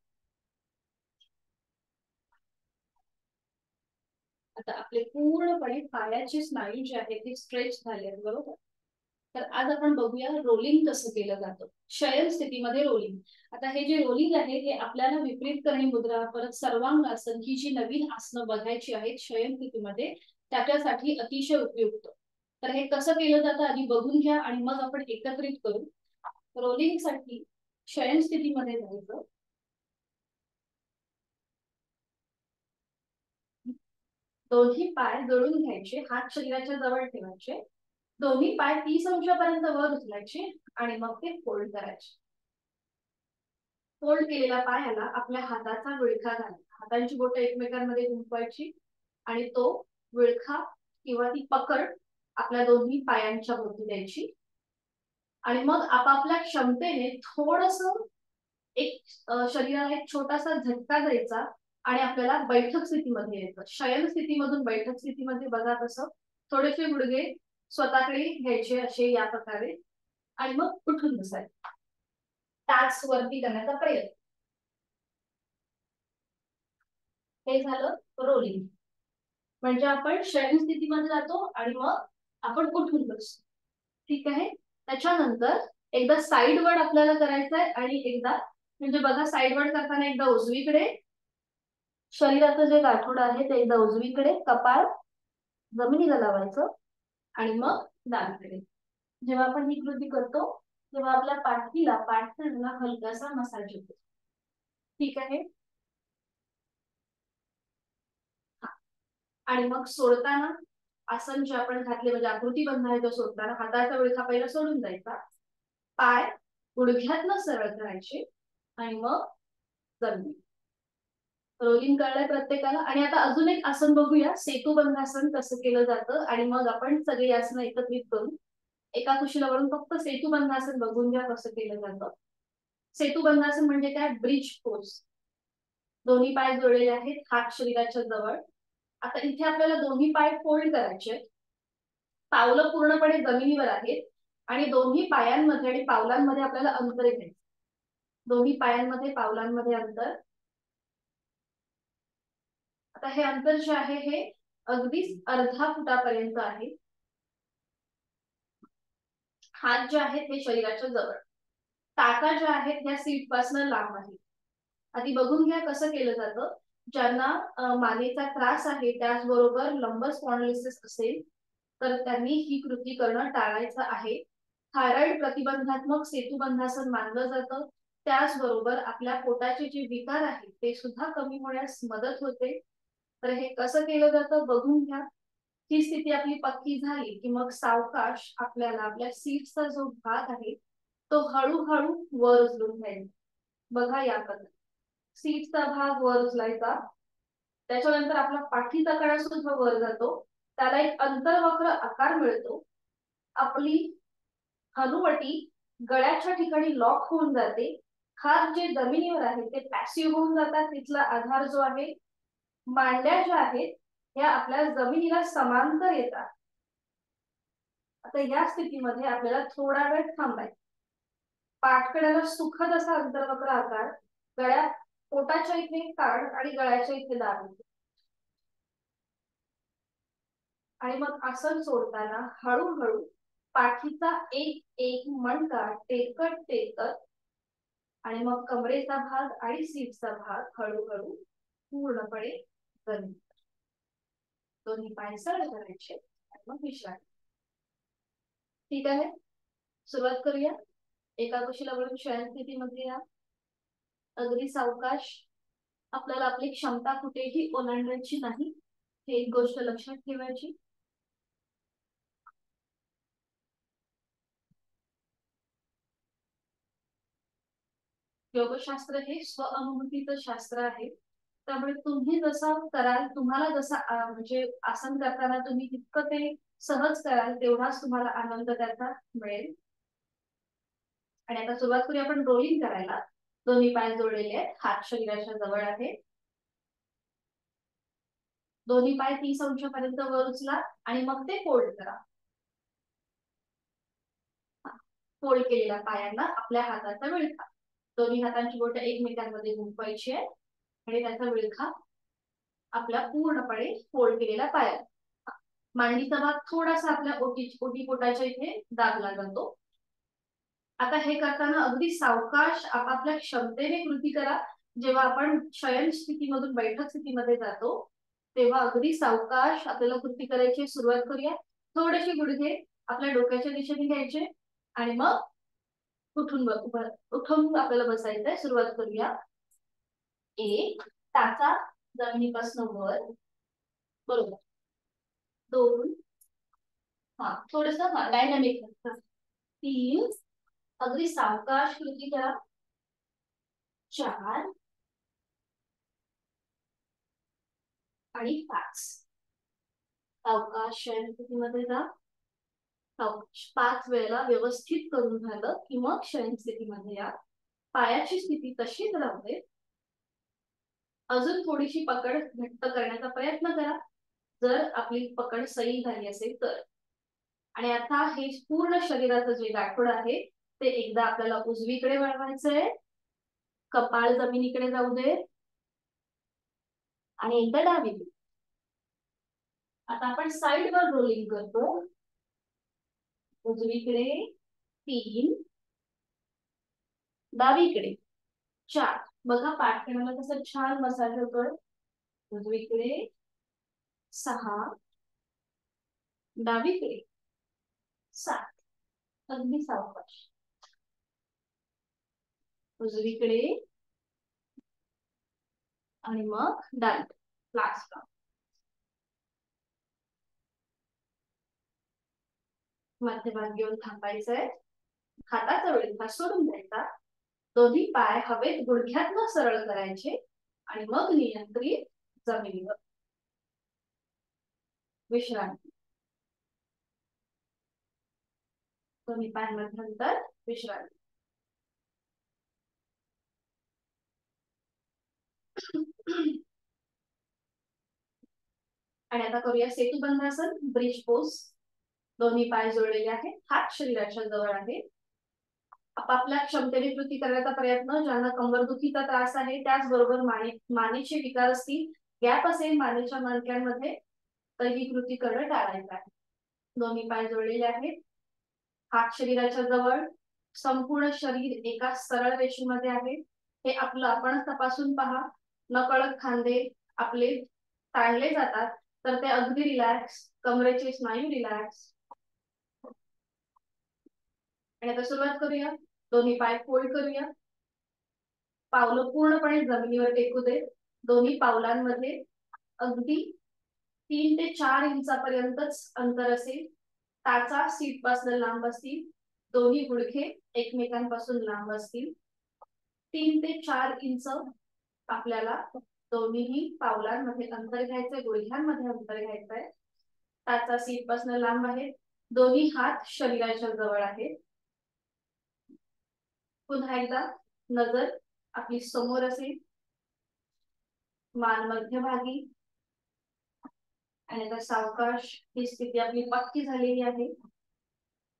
आता आपले पूर्णपणे पायाचे स्नायू जे आहेत ते स्ट्रेच झाले आहेत, बरोबर. तर आज आपण बघूया रोलिंग कसं केलं जातं शयन स्थितीमध्ये. रोलिंग, आता हे जे रोलिंग आहे हे आपल्याला विपरीत करणी मुद्रा, परत सर्वांगासन, ही जी नवीन आसनं बघायची आहेत शयन स्थितीमध्ये, त्याच्यासाठी अतिशय उपयुक्त. तर हे कसं केलं जातं आधी बघून घ्या, आणि मग आपण एकत्रित करू. रोलिंग साठी शयन स्थितीमध्ये जायचं. दोन्ही पाय जोडून घ्यायचे, हात शरीराच्या जवळ ठेवायचे, दोन्ही पाय 30 अंशापर्यंत वर उचलायचे, आणि मग ते फोल्ड करायचे. फोल्ड केलेल्या पायाला आपल्या हाताचा विळखा घालायचा, हातांची बोटं एकमेकांमध्ये गुंफवायची, आणि तो विळखा किंवा ती पकड आपल्या दोन्ही पायांच्या भोवती द्यायची. आणि मग आपापल्या क्षमतेने थोडस एक शरीराला एक छोटासा झटका द्यायचा, आणि आपल्याला बैठक स्थितीमध्ये यायचं. शयन स्थितीमधून बैठक स्थितीमध्ये बघा तसं थोडेसे गुडघे स्वतःकडे घ्यायचे असे या प्रकारे, आणि मग उठून बसायचं, टाच वरती करण्याचा प्रयत्न. हे झालं रोलिंग. म्हणजे आपण शयन स्थितीमध्ये जातो आणि मग आपण उठून बसतो. ठीक आहे. त्याच्यानंतर एकदा साईडवर्ड आपल्याला करायचं आहे आणि एकदा म्हणजे बघा साईडवर्ड करताना एकदा उजवीकडे शरीराचं जे गाठोडं आहे ते एकदा उजवीकडे कपाळ जमिनीला लावायचं आणि मग डावीकडे. जेव्हा आपण ही कृती करतो तेव्हा आपल्या पाठीला पाठीला हलकासा मसाज होतो. ठीक आहे. आणि मग सोडताना आसन जे आपण घातले म्हणजे आकृती बंध आहे तो सोडताना हाताचा विळखा पहिला सोडून जायचा, पाय गुडघ्यातनं सरळ करायचे आणि मग जमिनी. रोलिंग कळलंय प्रत्येकाला. आणि आता अजून एक आसन बघूया, सेतुबंधासन कसं केलं जातं आणि मग आपण सगळी आसनं एकत्रित करू. एका कुशीलावरून फक्त सेतुबंधासन बघून घ्या कसं केलं जातं. सेतुबंधासन म्हणजे काय, ब्रिज पोज. दोन्ही पाय जोडलेले आहेत, हात शरीराच्या जवळ. आता इथे आपल्याला दोन्ही पाय फोल्ड करायचे, पावलं पूर्णपणे जमिनीवर आहेत आणि दोन्ही पायांमध्ये आणि पावलांमध्ये आपल्याला अंतर घ्यायचं. दोन्ही पायांमध्ये पावलांमध्ये अंतर. आता हे अंतर जे आहे हे अगदीच अर्धा फुटापर्यंत आहे. हात जे आहेत हे शरीराच्या जवळ, टाका ज्या आहेत त्या सीट पासून लांब आहेत. आधी बघून घ्या कसं केलं जातं. ज्यांना मानेचा त्रास आहे त्याचबरोबर लंबर स्पॉन्डिलोसिस असेल तर त्यांनी ही कृती करणं टाळायचं आहे. थायरॉइड प्रतिबंधात्मक सेतुबंधासन मानलं जातं. त्याचबरोबर आपल्या पोटाचे जे विकार आहेत ते सुद्धा कमी होण्यास मदत होते. तर हे कसं केलं जातं बघून घ्या. ही स्थिती आपली पक्की झाली की मग सावकाश आपल्याला आपल्या सीटचा जो भाग आहे तो हळूहळू वर उचलून घ्यायचा. बघा या पद्धतीने सीटचा भाग वर उचलायचा. त्याच्यानंतर आपला पाठीचा कणा सुद्धा वर जातो, त्याला एक अंतर्वक्र आकार मिळतो. आपली हनुवटी गळ्याच्या ठिकाणी लॉक होऊन जाते. हात जे जमिनीवर आहे ते पॅसिव्ह होऊन जातात. तिथला आधार जो आहे, मांड्या ज्या आहेत ह्या आपल्या जमिनीला समांतर येतात. आता या स्थितीमध्ये आपल्याला थोडा वेळ थांबायचं. पाठकड्याला सुखद असा अंतर्वक्र आकार, गळ्यात पोटाच्या इथे काढ आणि गळ्याच्या इथे दाब. आणि मग आसन सोडताना हळूहळू पाठीचा एक एक मणका टेकत टेकत आणि मग कमरेचा भाग आणि सीटचा भाग हळूहळू पूर्णपणे जमिनीवर. दोन्ही पाय सरळ करायचे आणि मग विश्रांती. ठीक आहे. सुरुवात करूया. एका कुशीलावरून शयन स्थितीमध्ये या. अगदी सावकाश. आपल्याला आपली क्षमता कुठेही ओलांडायची नाही, ही एक गोष्ट लक्षात ठेवायची. योगशास्त्र हे स्वअनुभूतीचं शास्त्र आहे. त्यामुळे तुम्ही जसं कराल, तुम्हाला जसं म्हणजे आसन करताना तुम्ही जितकं ते सहज कराल तेवढाच तुम्हाला आनंद त्याचा मिळेल. आणि आता सुरुवात करूया आपण रोलिंग करायला. दोन्ही पाय जोडलेले आहेत, हात शरीराच्या जवळ आहे. दोन्ही पाय 30 अंशापर्यंत वर उचला आणि मग ते फोल्ड करा. फोल्ड केलेल्या पायांना आपल्या हाताचा विळखा, दोन्ही हातांची बोटं एकमेकांमध्ये गुंफवायची आहे आणि त्याचा विळखा आपल्या पूर्णपणे फोल्ड केलेल्या पायात. मांडीचा भाग थोडासा आपल्या ओटी पोटाच्या इथे दाबला जातो. आता हे करताना अगदी सावकाश आपापल्या क्षमतेने कृती करा. जेव्हा आपण शयन स्थितीमधून बैठक स्थितीमध्ये जातो तेव्हा अगदी सावकाश आपल्याला कृती करायची. सुरुवात करूया. थोडेसे गुडघे आपल्या डोक्याच्या दिशेने घ्यायचे आणि मग उठून आपल्याला बसायचंय. सुरुवात करूया. एक, टाचा जमिनीपासून वर, बरोबर. दोन, हा थोडस डायनामिक. तीन, अगदी सावकाश कृती करा. चार आणि पाच. सावकाश शयन स्थितीमध्ये जा. सावकाश 5 वेळेला व्यवस्थित करून झालं की मग शयन स्थितीमध्ये या. पायाची स्थिती तशीच राहते. अजून थोडीशी पकड घट्ट करण्याचा प्रयत्न करा जर आपली पकड सैल झाली असेल तर. आणि आता हे पूर्ण शरीराचं जे गाठोड आहे ते एकदा आपल्याला उजवीकडे वळवायचंय. कपाळ जमिनीकडे जाऊ दे. आणि एकदा डावीकडे. आता आपण साइडवर रोलिंग करतो. उजवीकडे 3, डावीकडे 4. बघा पाठकणाला कसं छान मसाज होतोय. उजवीकडे 6, डावीकडे 7. अगदी सावकाश. उजवीकडे आणि मग डावी. लास्ट. मध्यभागी घेऊन थांबायचंय. हाताचा वेळखा सोडून द्यायचा. दोन्ही पाय हवेत गुडघ्यातनं सरळ करायचे आणि मग नियंत्रित जमिनीवर. विश्रांती. दोन्ही पाय मध्यंतर विश्रांती. आणि आता करूया सेतुबंधासन, ब्रिज पोज. दोन्ही पाय जोडलेले आहेत, हात शरीराच्या जवळ आहे. आपापल्या क्षमतेने कृती करण्याचा प्रयत्न. ज्यांना कंबरदुखीचा त्रास आहे त्याचबरोबर मानेचे विकार असतील, गॅप असेल मानेच्या मणक्यांमध्ये, तर ही कृती करणं टाळायचं आहे. दोन्ही पाय जोडलेले आहेत, हात शरीराच्या जवळ, संपूर्ण शरीर एका सरळ रेषेमध्ये आहे. हे आपलं आपणच तपासून पहा. नकळत खांदे आपले ताणले जातात तर ते अगदी रिलॅक्स. कमरेचे स्नायू रिलॅक्स. आणि आता सुरुवात करूया. दोन्ही पाय फोल्ड करूया. पावलं पूर्णपणे जमिनीवर टेकू दे. दोन्ही पावलांमध्ये अगदी 3 ते 4 इंचापर्यंतच अंतर असेल. टाचा सीट पासून लांब असतील. दोन्ही गुडघे एकमेकांपासून लांब असतील. 3 ते 4 इंच आपल्याला दोन्ही पावलांमध्ये अंतर घ्यायचंय, गुडघ्यांमध्ये अंतर घ्यायचंय. टाचा सीट पासून लांब आहे. दोन्ही हात शरीराच्या जवळ आहेत. पुन्हा एकदा नजर आपली समोर असेल, मान मध्यभागी. आणि आता सावकाश ही स्थिती आपली पक्की झालेली आहे.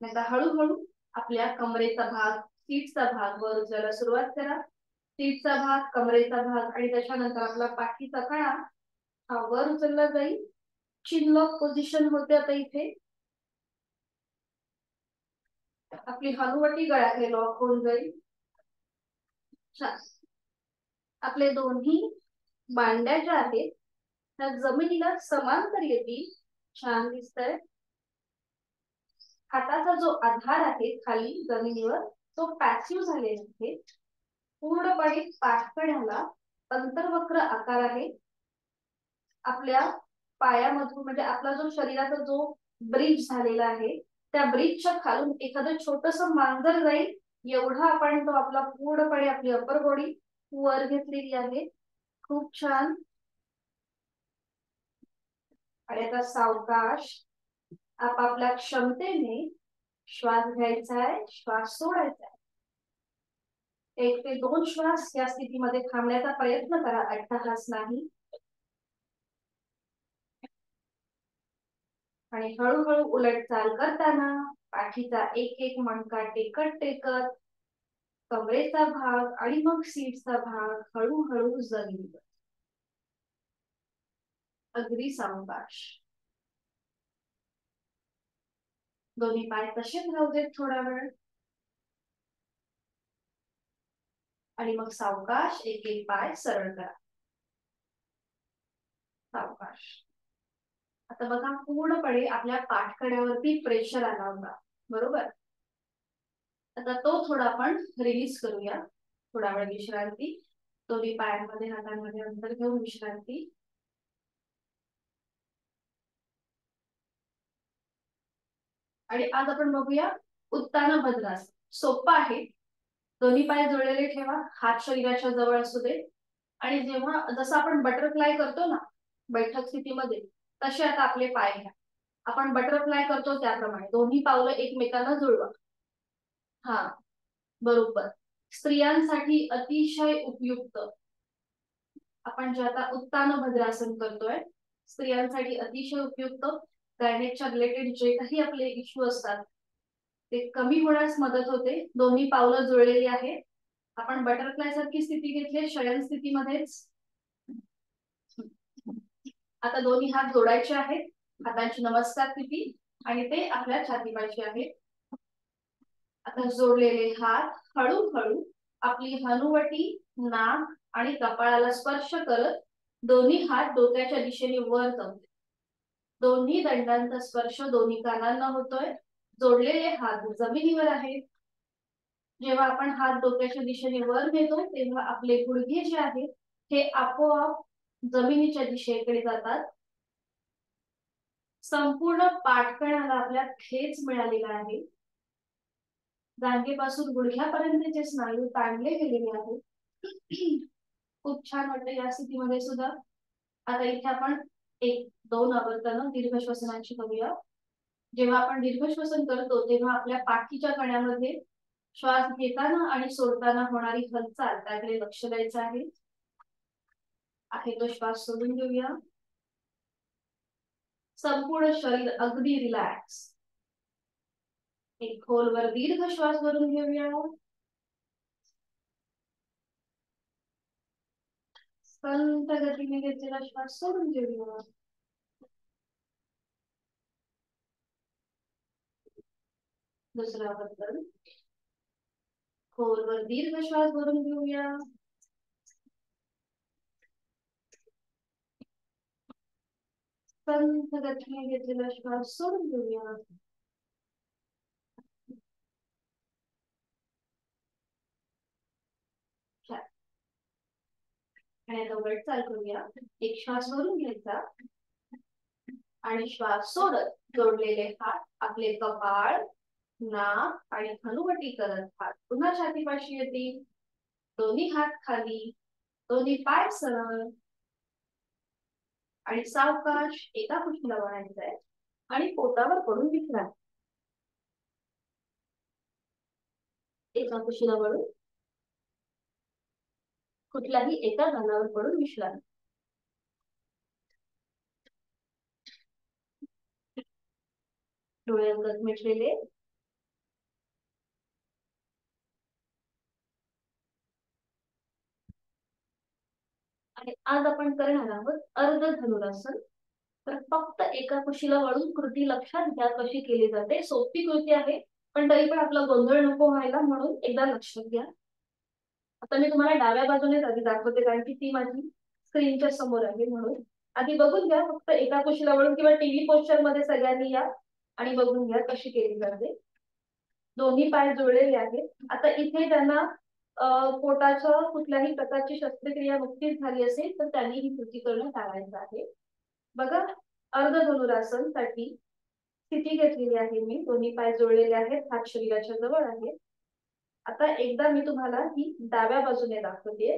आता हळूहळू आपल्या कमरेचा भाग, सीटचा भाग वर उचलायला सुरुवात करा. सीटचा भाग, कमरेचा भाग आणि त्याच्यानंतर आपला पाठीचा कणा हा वर उचलला जाईल. चिन लॉक पोझिशन होते आता इथे. आपली हनुवटी गळ्याकडे लॉक होऊन जाईल. छान. आपले दोन्ही मांड्या ज्या आहेत त्या जमिनीला समांतर येतील. छान दिसतंय. हाताचा जो आधार आहे खाली जमिनीवर तो पॅसिव्ह झालेला आहे. पूर्णपणे पाठकण्याला अंतर्वक्र आकार आहे. आपल्या पायामधून म्हणजे आपला जो शरीराचा जो ब्रिज झालेला आहे त्या ब्रिजच्या खालून एखादं छोटस मांजर जाईल एवढा आपण तो आपला पूर्णपणे आपली अपर बॉडी वर घेतलेली आहे. खूप छान. आणि आता सावकाश आपापल्या क्षमतेने श्वास घ्यायचा आहे, श्वास सोडायचा आहे. 1 ते 2 श्वास या स्थितीमध्ये थांबण्याचा प्रयत्न करा, अट्टहास नाही. आणि हळूहळू उलट चाल करताना पाठीचा एक एक मणका टेकत टेकत कमरेचा भाग आणि मग सीटचा भाग हळूहळू जमिनीवर. अगदी सावकाश. दोन्ही पाय तसेच राहू देत थोडा वेळ. आणि मग सावकाश एक एक पाय सरळ करा. सावकाश. आता बघा पूर्णपणे आपल्या पाठकड्यावरती प्रेशर आला होता, बरोबर. आता तो थोडा आपण रिलीज करूया. थोडा वेळ विश्रांती. दोन्ही पायांमध्ये हातांमध्ये अंतर घेऊन विश्रांती. आणि आज आपण बघूया उत्तान भद्रासन. सोपं आहे. दोन्ही पाय जोडलेले ठेवा, हात शरीराच्या जवळ असू दे. आणि जेव्हा जसं आपण बटरफ्लाय करतो ना बैठक स्थितीमध्ये, तसे आता आपले पाय घ्या. आपण बटरफ्लाय करतो त्याप्रमाणे दोन्ही पावलं एकमेकांना जुळवा. हा बरोबर. स्त्रियांसाठी अतिशय उपयुक्त. आपण जे आता उत्तान भद्रासन करतोय स्त्रियांसाठी अतिशय उपयुक्त. गायनेकच्या रिलेटेड जे काही आपले इश्यू असतात ते कमी होण्यास मदत होते. दोन्ही पावलं जुळलेली आहेत. आपण बटरफ्लाय सारखी स्थिती घेतली शयन स्थितीमध्येच. आता दोन्ही हात जोडायचे आहेत, हातांची नमस्कार स्थिती, आणि ते आपल्या छातीपाशी आहेत. आता जोडलेले हात हळूहळू आपली हनुवटी, नाक आणि कपाळाला स्पर्श करत दोन्ही हात डोक्याच्या दिशेने वर करते. दोन्ही दंडांचा स्पर्श दोन्ही कानांना होतोय. जोडलेले हात जमिनीवर आहेत. जेव्हा आपण हात डोक्याच्या दिशेने वर नेतो तेव्हा आपले गुडघे जे आहेत हे आपोआप जमिनीच्या दिशेकडे जातात. संपूर्ण पाठकणाला आपल्या खेच मिळालेला आहे. जांघेपासून गुडघ्यापर्यंतचे स्नायू ताणले गेलेले आहेत. खूप छान वाटतं या स्थितीमध्ये सुद्धा. आता इथे आपण 1-2 आवर्तन दीर्घ श्वसनाची करूया. जेव्हा आपण दीर्घ श्वसन करतो तेव्हा आपल्या पाठीच्या कण्यामध्ये श्वास घेताना आणि सोडताना होणारी हालचाल त्याकडे लक्ष द्यायचं आहे. तो श्वास सोडून घेऊया. संपूर्ण शरीर अगदी रिलॅक्स. एक खोलवर दीर्घ श्वास भरून घेऊया. संत गतीने घेतलेला श्वास सोडून घेऊया. दुसरा बद्दल खोलवर दीर्घ श्वास भरून घेऊया. संत गतीने घेतलेला श्वास सोडून घेऊया. आणि आता उलट चाल करूया. एक श्वास भरून घ्यायचा आणि श्वास सोडत जोडलेले हात आपले कपाळ, नाक आणि हनुवटी करत हात पुन्हा छातीपाशी येतील. दोन्ही हात खाली, दोन्ही पाय सरळ आणि सावकाश एका कुशीला वळायचंय आणि पोटावर पडून विश्रांती. एका कुशीला वळून कुठल्याही एका धानावर पडून विश्रांती. डोळे अंगत मिटलेले. आणि आज आपण करणार आहोत अर्ध धनुरासन. तर फक्त एका कुशीला वळून कृती लक्षात घ्या कशी केली जाते. सोपी कृती आहे पण तरी पण आपला गोंधळ नको व्हायला म्हणून एकदा लक्षात घ्या. आता मी तुम्हाला डाव्या बाजूनेच आधी दाखवते कारण की ती माझी स्क्रीनच्या समोर आहे म्हणून. आधी बघून घ्या फक्त एका कुशीला वळून किंवा टीव्ही पोस्चर मध्ये सगळ्यांनी या आणि बघून घ्या कशी केली जाते. दोन्ही पाय जुळलेले आहेत. आता इथे त्यांना पोटाच्या कुठल्याही प्रकारची शस्त्रक्रिया नुकतीच झाली असेल तर त्यांनी ही कृती करणं टाळायचं आहे. बघा अर्ध धनुरासन साठी स्थिती घेतलेली आहे मी. दोन्ही पाय जोडलेले आहेत, हात शरीराच्या जवळ आहेत. आता एकदा मी तुम्हाला ही डाव्या बाजूने दाखवते.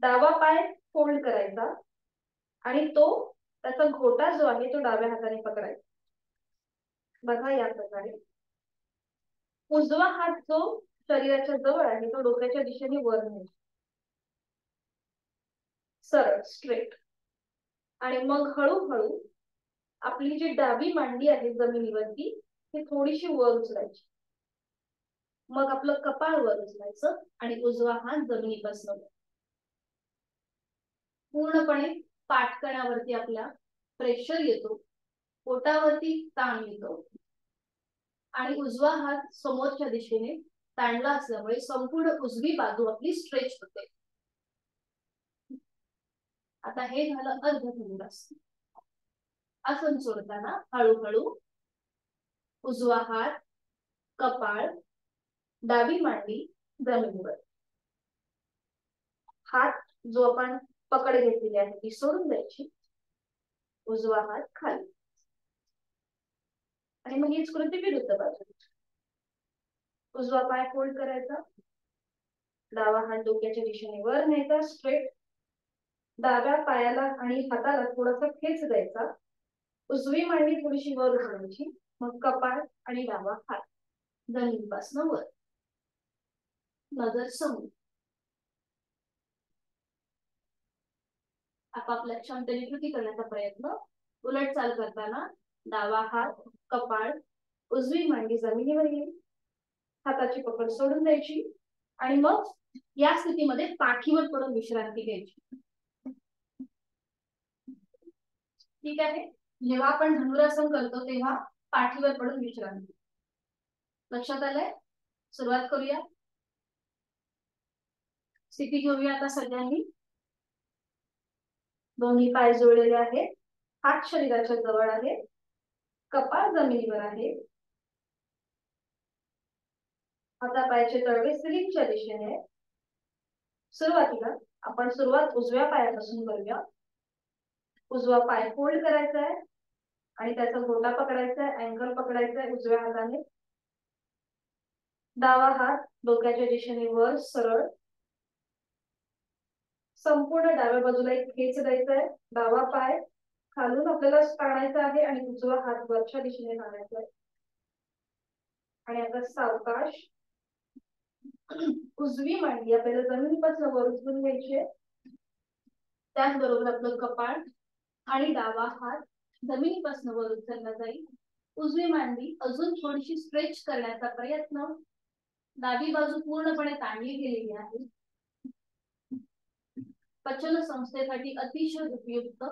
डावा पाय फोल्ड करायचा आणि तो त्याचा घोटा जो आहे तो डाव्या हाताने पकडायचा. बघा या प्रकारे. उजवा हात जो शरीराच्या जवळ आहे तो डोक्याच्या दिशेने वर न्यायचा, सरळ स्ट्रेट. आणि मग हळूहळू आपली जी डावी मांडी आहे जमिनीवरती ती थोडीशी वर उचलायची. मग आपलं कपाळ वर उचलायचं आणि उजवा हात जमिनीपासून पूर्णपणे पाठकणावरती आपल्या प्रेशर येतो, पोटावरती ताण येतो आणि उजवा हात समोरच्या दिशेने ताणला असल्यामुळे संपूर्ण उजवी बाजू आपली स्ट्रेच होते. आता हे झालं अर्ध धनुरासन. आसन सोडताना हळूहळू उजवा हात, कपाळ, डावी मांडी जमिनीवर. हात जो आपण पकड घेतलेली आहे ती सोडून द्यायची. उजवा हात खाली आणि मग हीच कृती विरुद्ध बाजू. उजवा पाय फोल्ड करायचा, डावा हात डोक्याच्या दिशेने वर न्यायचा स्ट्रेट. डाव्या पायाला आणि हाताला थोडासा खेच द्यायचा. उजवी मांडी थोडीशी वर उचलायची. मग कपाळ आणि डावा हात जमिनीपासून वर. नजर समोर. आपापल्या क्षमतेने कृती करण्याचा प्रयत्न. उलट चाल करताना डावा हात, कपाळ, उजवी मांडी जमिनीवर येईल. हाताची पकड सोडून द्यायची आणि मग या स्थितीमध्ये पाठीवर पडून विश्रांती घ्यायची. ठीक आहे. जेव्हा आपण धनुरासन करतो तेव्हा पाठीवर पडून विश्रांती. लक्षात आलंय? सुरुवात करूया. स्थिती घेऊया आता सगळ्यांनी. दोन्ही पाय जोडलेले आहेत, हात शरीराच्या जवळ आहे, कपाळ जमिनीवर आहे, हातापायाचे तळवे सिलिंगच्या दिशेने आहे. सुरुवातीला आपण सुरुवात उजव्या पायापासून करूया. उजवा पाय फोल्ड करायचा आहे आणि त्याचा गोटा पकडायचा आहे, अँकल पकडायचा आहे उजव्या हाताने. डावा हात डोक्याच्या दिशेने वर सरळ. संपूर्ण डाव्या बाजूला एक खेच द्यायचा आहे. डावा पाय खालून आपल्याला काढायचा आहे आणि उजवा हात वरच्या दिशेने काढायचा आहे. आणि आता सावकाश उजवी मांडी आपल्याला जमिनीपासून वर उचलून घ्यायची आहे. त्याचबरोबर आपलं कपाळ आणि डावा हात जमिनीपासून वर उचलला जाईल. उजवी मांडी अजून थोडीशी स्ट्रेच करण्याचा प्रयत्न. डावी बाजू पूर्णपणे ताणली गेलेली आहे. पचन संस्थेसाठी अतिशय उपयुक्त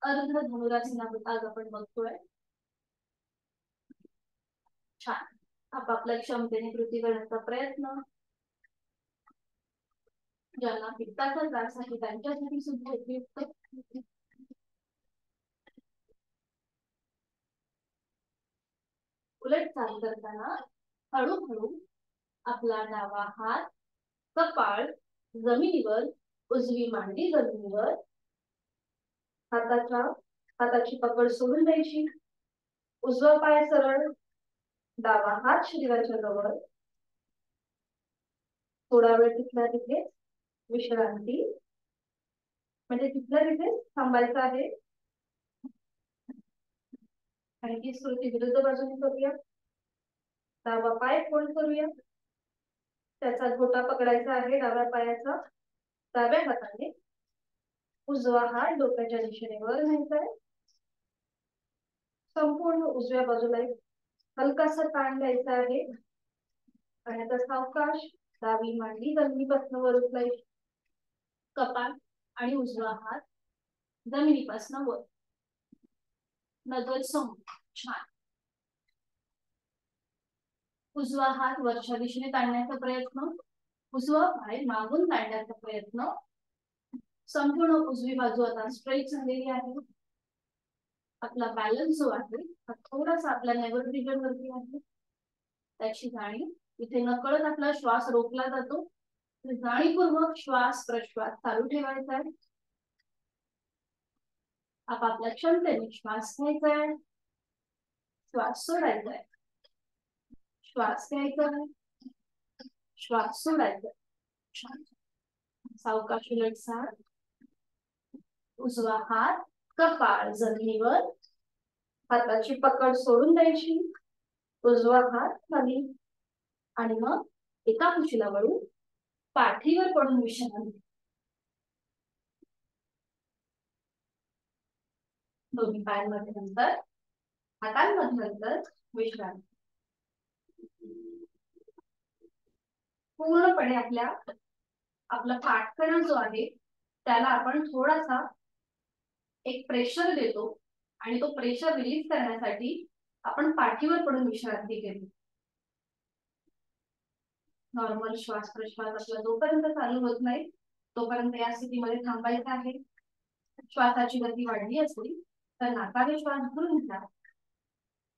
अर्ध धनुरासन आज आपण बघतोय. छान. आपापल्या क्षमतेने कृती करण्याचा प्रयत्न. ज्यांना पित्ताचा त्रास आहे त्यांच्यासाठी सुद्धा उपयुक्त. उलट चाल करताना हळूहळू आपला डावा हात कपाळ जमिनीवर, उजवी मांडी जमिनीवर. हाताची पकड सोडून द्यायची. उजवा पाय सरळ, डावा हात शरीराच्या जवळ. थोडा वेळ तिथल्या तिथे विश्रांती, म्हणजे तिथल्या तिथे थांबायचं आहे. आणि ती स्मृती विरुद्ध बाजूने करूया. डावा पाय फोल्ड करूया. त्याचा गोटा पकडायचा आहे डाव्या पायाचा. डाव्या हाताने उजवा हात डोक्याच्या दिशेने वर न्यायचा आहे. संपूर्ण उजव्या बाजूला एक हलकासा ताण द्यायचा आहे. आणि आता सावकाश डावी मांडी जमिनीपासून वर उचलायची. कपाळ आणि उजवा हात जमिनीपासून वर. नजर समोर. छान. उजवा हात वरच्या दिशेने ताणण्याचा प्रयत्न. उजवा पाय मागून ताणण्याचा प्रयत्न. संपूर्ण उजवी बाजू आता स्ट्रेच झालेली आहे. आपला बॅलन्स जो आहे हा थोडासा आपल्या नेव्हर रिजन वरती आहे. त्याची जाणीव. इथे नकळत आपला श्वास रोखला जातो. जाणीवपूर्वक श्वास प्रश्वास चालू ठेवायचा आहे. आपापल्या क्षमतेने श्वास घ्यायचा आहे, श्वास सोडायचा आहे. श्वास घ्यायचा आहे, श्वास सोडायचा. सावकाश उलट सार. उजवा हात कपाळ जमिनीवर. हाताची पकड सोडून द्यायची. उजवा हात खाली आणि मग एका कुशीला वळून पाठीवर पडून विश्रांती. दोन्ही पायांमध्ये अंतर, हातांमध्ये अंतर, विश्रांती. पूर्णपणे आपला पाठकणा जो आहे त्याला आपण थोडासा एक प्रेशर देतो आणि तो प्रेशर रिलीज करण्यासाठी आपण पाठीवर पडून विश्रांती घेतो. नॉर्मल श्वास प्रश्वास आपला जोपर्यंत चालू होत नाही तोपर्यंत या स्थितीमध्ये थांबायचं आहे. श्वासाची गती वाढली असली तर नाकाने श्वास भरून घ्या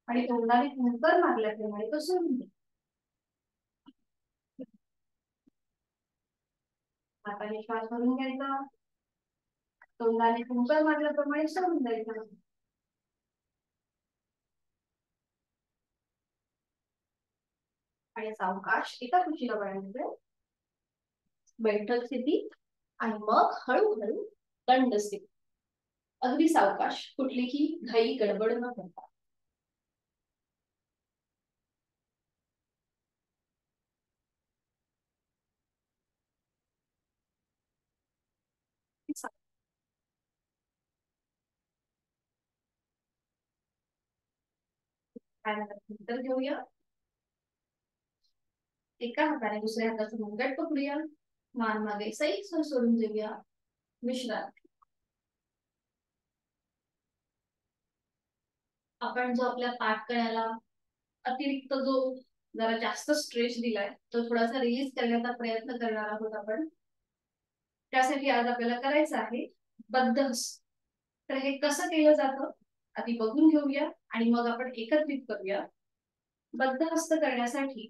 आणि तोंडाने फुंकर मारल्याप्रमाणे तो सोडून द्या. नाकाने श्वास भरून घ्यायचा, तोंडाने फुंकर मारल्याप्रमाणे सोडून द्यायचा. आणि सावकाश एका कुशीला वळायचं. बैठक स्थिती आणि मग हळूहळू दंड स्थिती. अगदी सावकाश, कुठलीही घाई गडबड न करता. नंतर घेऊया. एका हाताने दुसऱ्या हाताचं मुंगट पकडूया. मान मागे सैल सोडून देऊया. विश्रांती. आपण जो आपल्या पाठ कण्याला अतिरिक्त जो जरा जास्त स्ट्रेस दिलाय तो थोडासा रिलीज करण्याचा प्रयत्न करणार आहोत आपण. त्यासाठी आज आपल्याला करायचं आहे बद्धहस्त. तर हे कसं केलं जातं आधी बघून घेऊया आणि मग आपण एकत्रित करूया. बद्धहस्त करण्यासाठी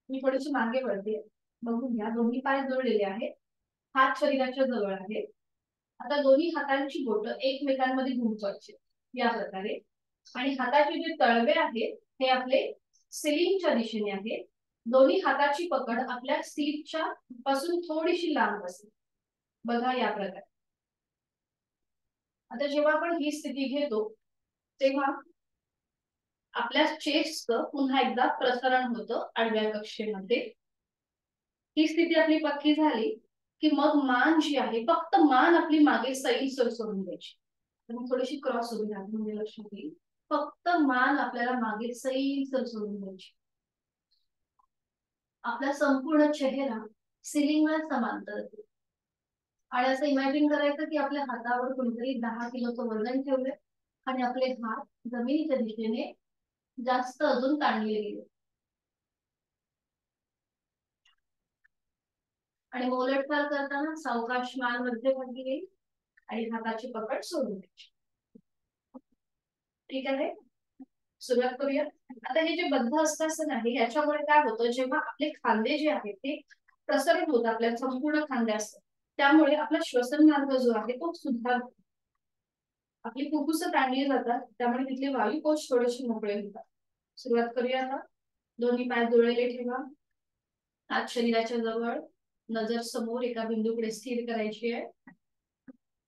मी थोडीशी मागे वळते, बघून घ्या. दोन्ही पाय जोडलेले आहेत, हात शरीराच्या जवळ आहेत. आता दोन्ही हातांची बोटं एकमेकांमध्ये गुंफवायची या प्रकारे, आणि हाताचे जे तळवे आहेत हे आपले सिलिंगच्या दिशेने आहेत. दोन्ही हाताची पकड आपल्या सीटच्या पासून थोडीशी लांब असेल, बघा या प्रकारे. आता जेव्हा आपण ही स्थिती घेतो तेव्हा आपल्या चेस्टचं पुन्हा एकदा प्रसरण होतं आडव्या कक्षेमध्ये. ही स्थिती आपली पक्की झाली की मग मान जी आहे, फक्त मान आपली मागे सैलसर सोडून द्यायची. मी थोडीशी क्रॉस उभी राहते म्हणजे लक्षात येईल. फक्त मान आपल्याला मागे सैलसर सोडून द्यायची. आपला संपूर्ण चेहरा सिलिंगला समांतर असेल आणि असं इमॅजिन करायचं की आपल्या हातावर कोणीतरी 10 किलोचं वजन ठेवलंय आणि आपले हात जमिनीच्या दिशेने जास्त अजून ताणले गेले आणि उलटचाल करताना सावकाश मान मध्यभागी येईल आणि हाताची पकड सोडून द्यायची. ठीक आहे, सुरुवात करूया. आता हे जे बद्ध हस्तासन आहे याच्यामुळे काय होतं, जेव्हा आपले खांदे जे आहेत ते प्रसरण होतात आपल्या संपूर्ण खांद्यास, त्यामुळे आपला श्वसन मार्ग जो आहे तो सुधारतो. आपली फुफ्फुस ताणली जातात, त्यामुळे तिथले वायुकोश थोडेसे मोकळे होतात. सुरुवात करूया आता. दोन्ही पाय जुळलेले ठेवा, हात शरीराच्या जवळ, नजर समोर एका बिंदूकडे स्थिर करायची आहे.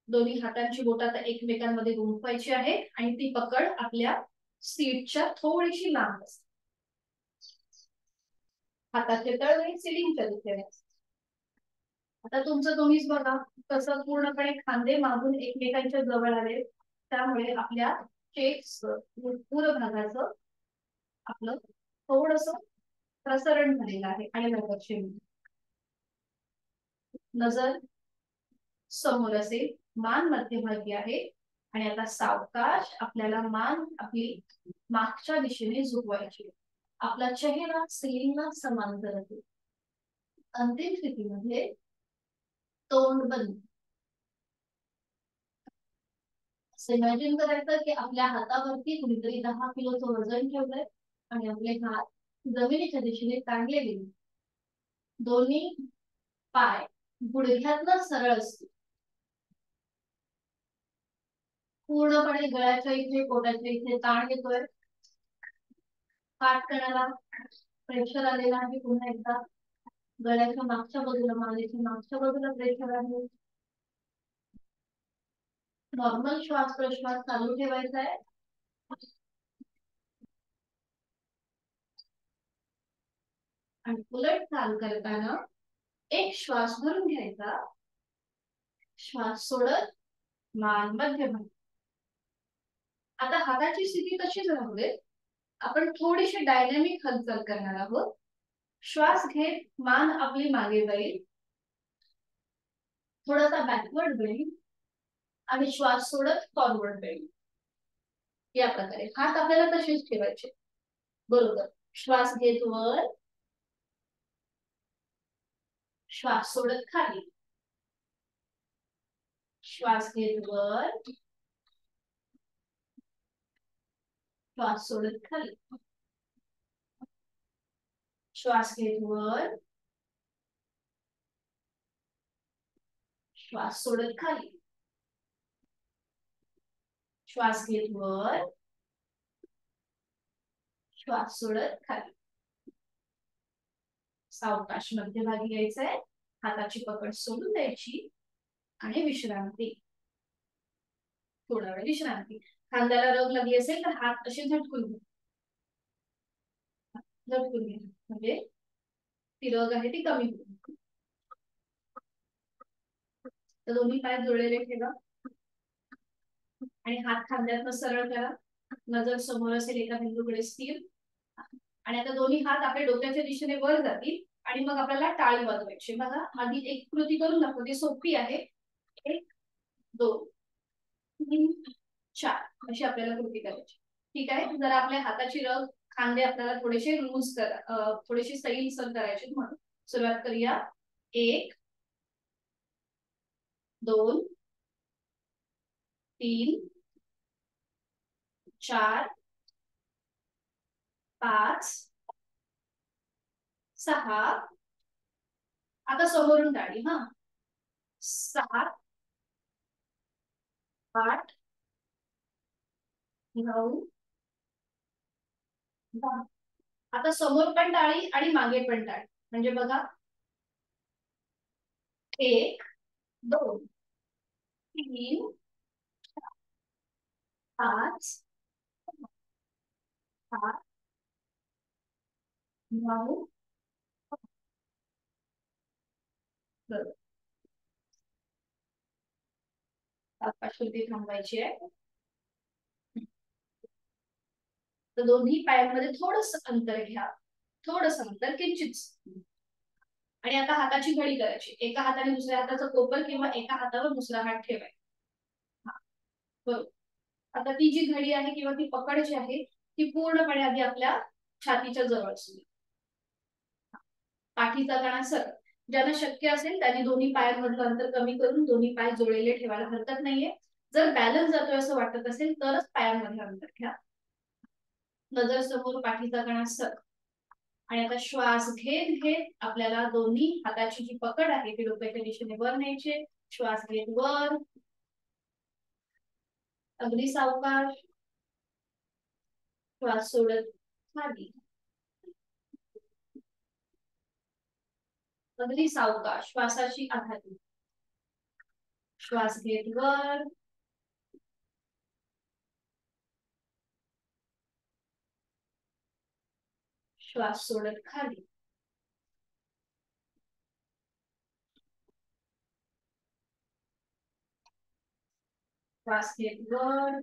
दोन्ही हातांची बोट आता एकमेकांमध्ये गुंफवायची आहे आणि ती पकड आपल्या सीटच्या थोडीशी लांब असते. हाताचे तळवे सिलिंगच्या दिशेने. आता तुमचं तुम्हीच बघा कसं पूर्णपणे खांदे मागून एकमेकांच्या जवळ आले, त्यामुळे आपल्या चेस्ट पूर्ण भागाचं आपलं थोडस प्रसरण झालेलं आहे. आणि नजर समोर असेल, मान मध्यभागी आहे आणि आता सावकाश आपल्याला मान आपली मागच्या दिशेने झुकवायची. आपला चेहरा सिलिंगला समांतर असेल. अंतिम स्थितीमध्ये तोंड बंद. इमॅजिन करायचं की आपल्या हातावरती कुणीतरी 10 किलोचं वजन ठेवलंय आणि आपले हात जमिनीच्या दिशेने ताणले गेले. दोन्ही पाय गुडघ्यातनं सरळ असतील. पूर्णपणे गळ्याच्या इथे पोटाच्या इथे ताण येतोय. पाठ कणाला प्रेशर आलेला आहे. पुन्हा एकदा गळ्याच्या मागच्या बाजूला, मानेच्या मागच्या बाजूला प्रेशर आहे. नॉर्मल श्वास प्रश्वास चालू ठेवायचा आहे. आणि उलट चाल करताना एक श्वास भरून घ्यायचा, श्वास सोडत मान मध्यभागी. आता हाताची स्थिती तशीच राहू दे, आपण थोडीशी डायनॅमिक हालचाल करणार आहोत. श्वास घेत मान आपली मागे जाईल, थोडासा बॅकवर्ड जाईल आणि श्वास सोडत फॉरवर्ड जाईल. या प्रकारे हात आपल्याला तसेच ठेवायचे. बरोबर. श्वास घेत वर, श्वास सोडत खाली, श्वास घेत वर, श्वास सोडत खाली, श्वास घेत वर, श्वास सोडत खाली, श्वास घेत वर, श्वास सोडत खाली. सावकाश मध्यभागी यायचंय, हाताची पकड सोडून द्यायची आणि विश्रांती. थोडा वेळ विश्रांती. खांद्याला रग लागली असेल तर हात असे झटकून घ्या, झटकून घ्या, म्हणजे ती रग आहे ती कमी होईल. तर दोन्ही पाय जुळलेले ठेवा आणि हात खांद्यातनं सरळ करा. नजर समोर असेल, एका बिंदूकडे स्थिर. आणि आता दोन्ही हात आपल्या डोक्याच्या दिशेने वर जातील आणि मग आपल्याला टाळी वाजवायची. बघा आधी एक कृती करून दाखवते, सोपी आहे. 1 2 3 4 अशी आपल्याला कृती करायची. ठीक आहे. जर आपल्या हाताची रग खांदे आपल्याला थोडेसे लूज थोडेसे सैल सर करायचे म्हणून सुरुवात करूया. 1 2 3 4 5 6. आता समोरून टाळी. हा. 7 8 9 10. आता समोर पण टाळी आणि मागे पण टाळी. म्हणजे बघा 1 2 3 5 7 9. बरोबर. पाचशे थांबायची आहे. तर दोन्ही पायांमध्ये थोडस अंतर घ्या. थोडस अंतर किंचित. आणि आता हाताची घडी करायची. एका हाताने दुसऱ्या हाताचा कोपर किंवा एका हातावर दुसरा हात ठेवायचा. हा. बरोबर. आता ती जी घडी आहे किंवा ती पकड जी आहे ती पूर्णपणे आधी आपल्या छातीच्या जवळ असते. पाठीचा कणा सरळ. ज्यांना शक्य असेल त्यांनी दोन्ही पायांमधलं अंतर कमी करून दोन्ही पाय जोडलेले ठेवायला हरकत नाहीये. जर बॅलन्स जातोय असं वाटत असेल तरच पायांमधलं अंतर घ्या. नजर समोर, पाठीचा कणा सरळ. आणि आता श्वास घेत घेत आपल्याला दोन्ही हाताची जी पकड आहे ती डोक्याच्या दिशेने वर न्यायची. श्वास घेत वर. अगदी सावकाश. श्वास सोडत खाली. अगदी सावकाश. श्वासाची आघाती. श्वास घेत वर. श्वास सोडत खाली. श्वास घेत वर.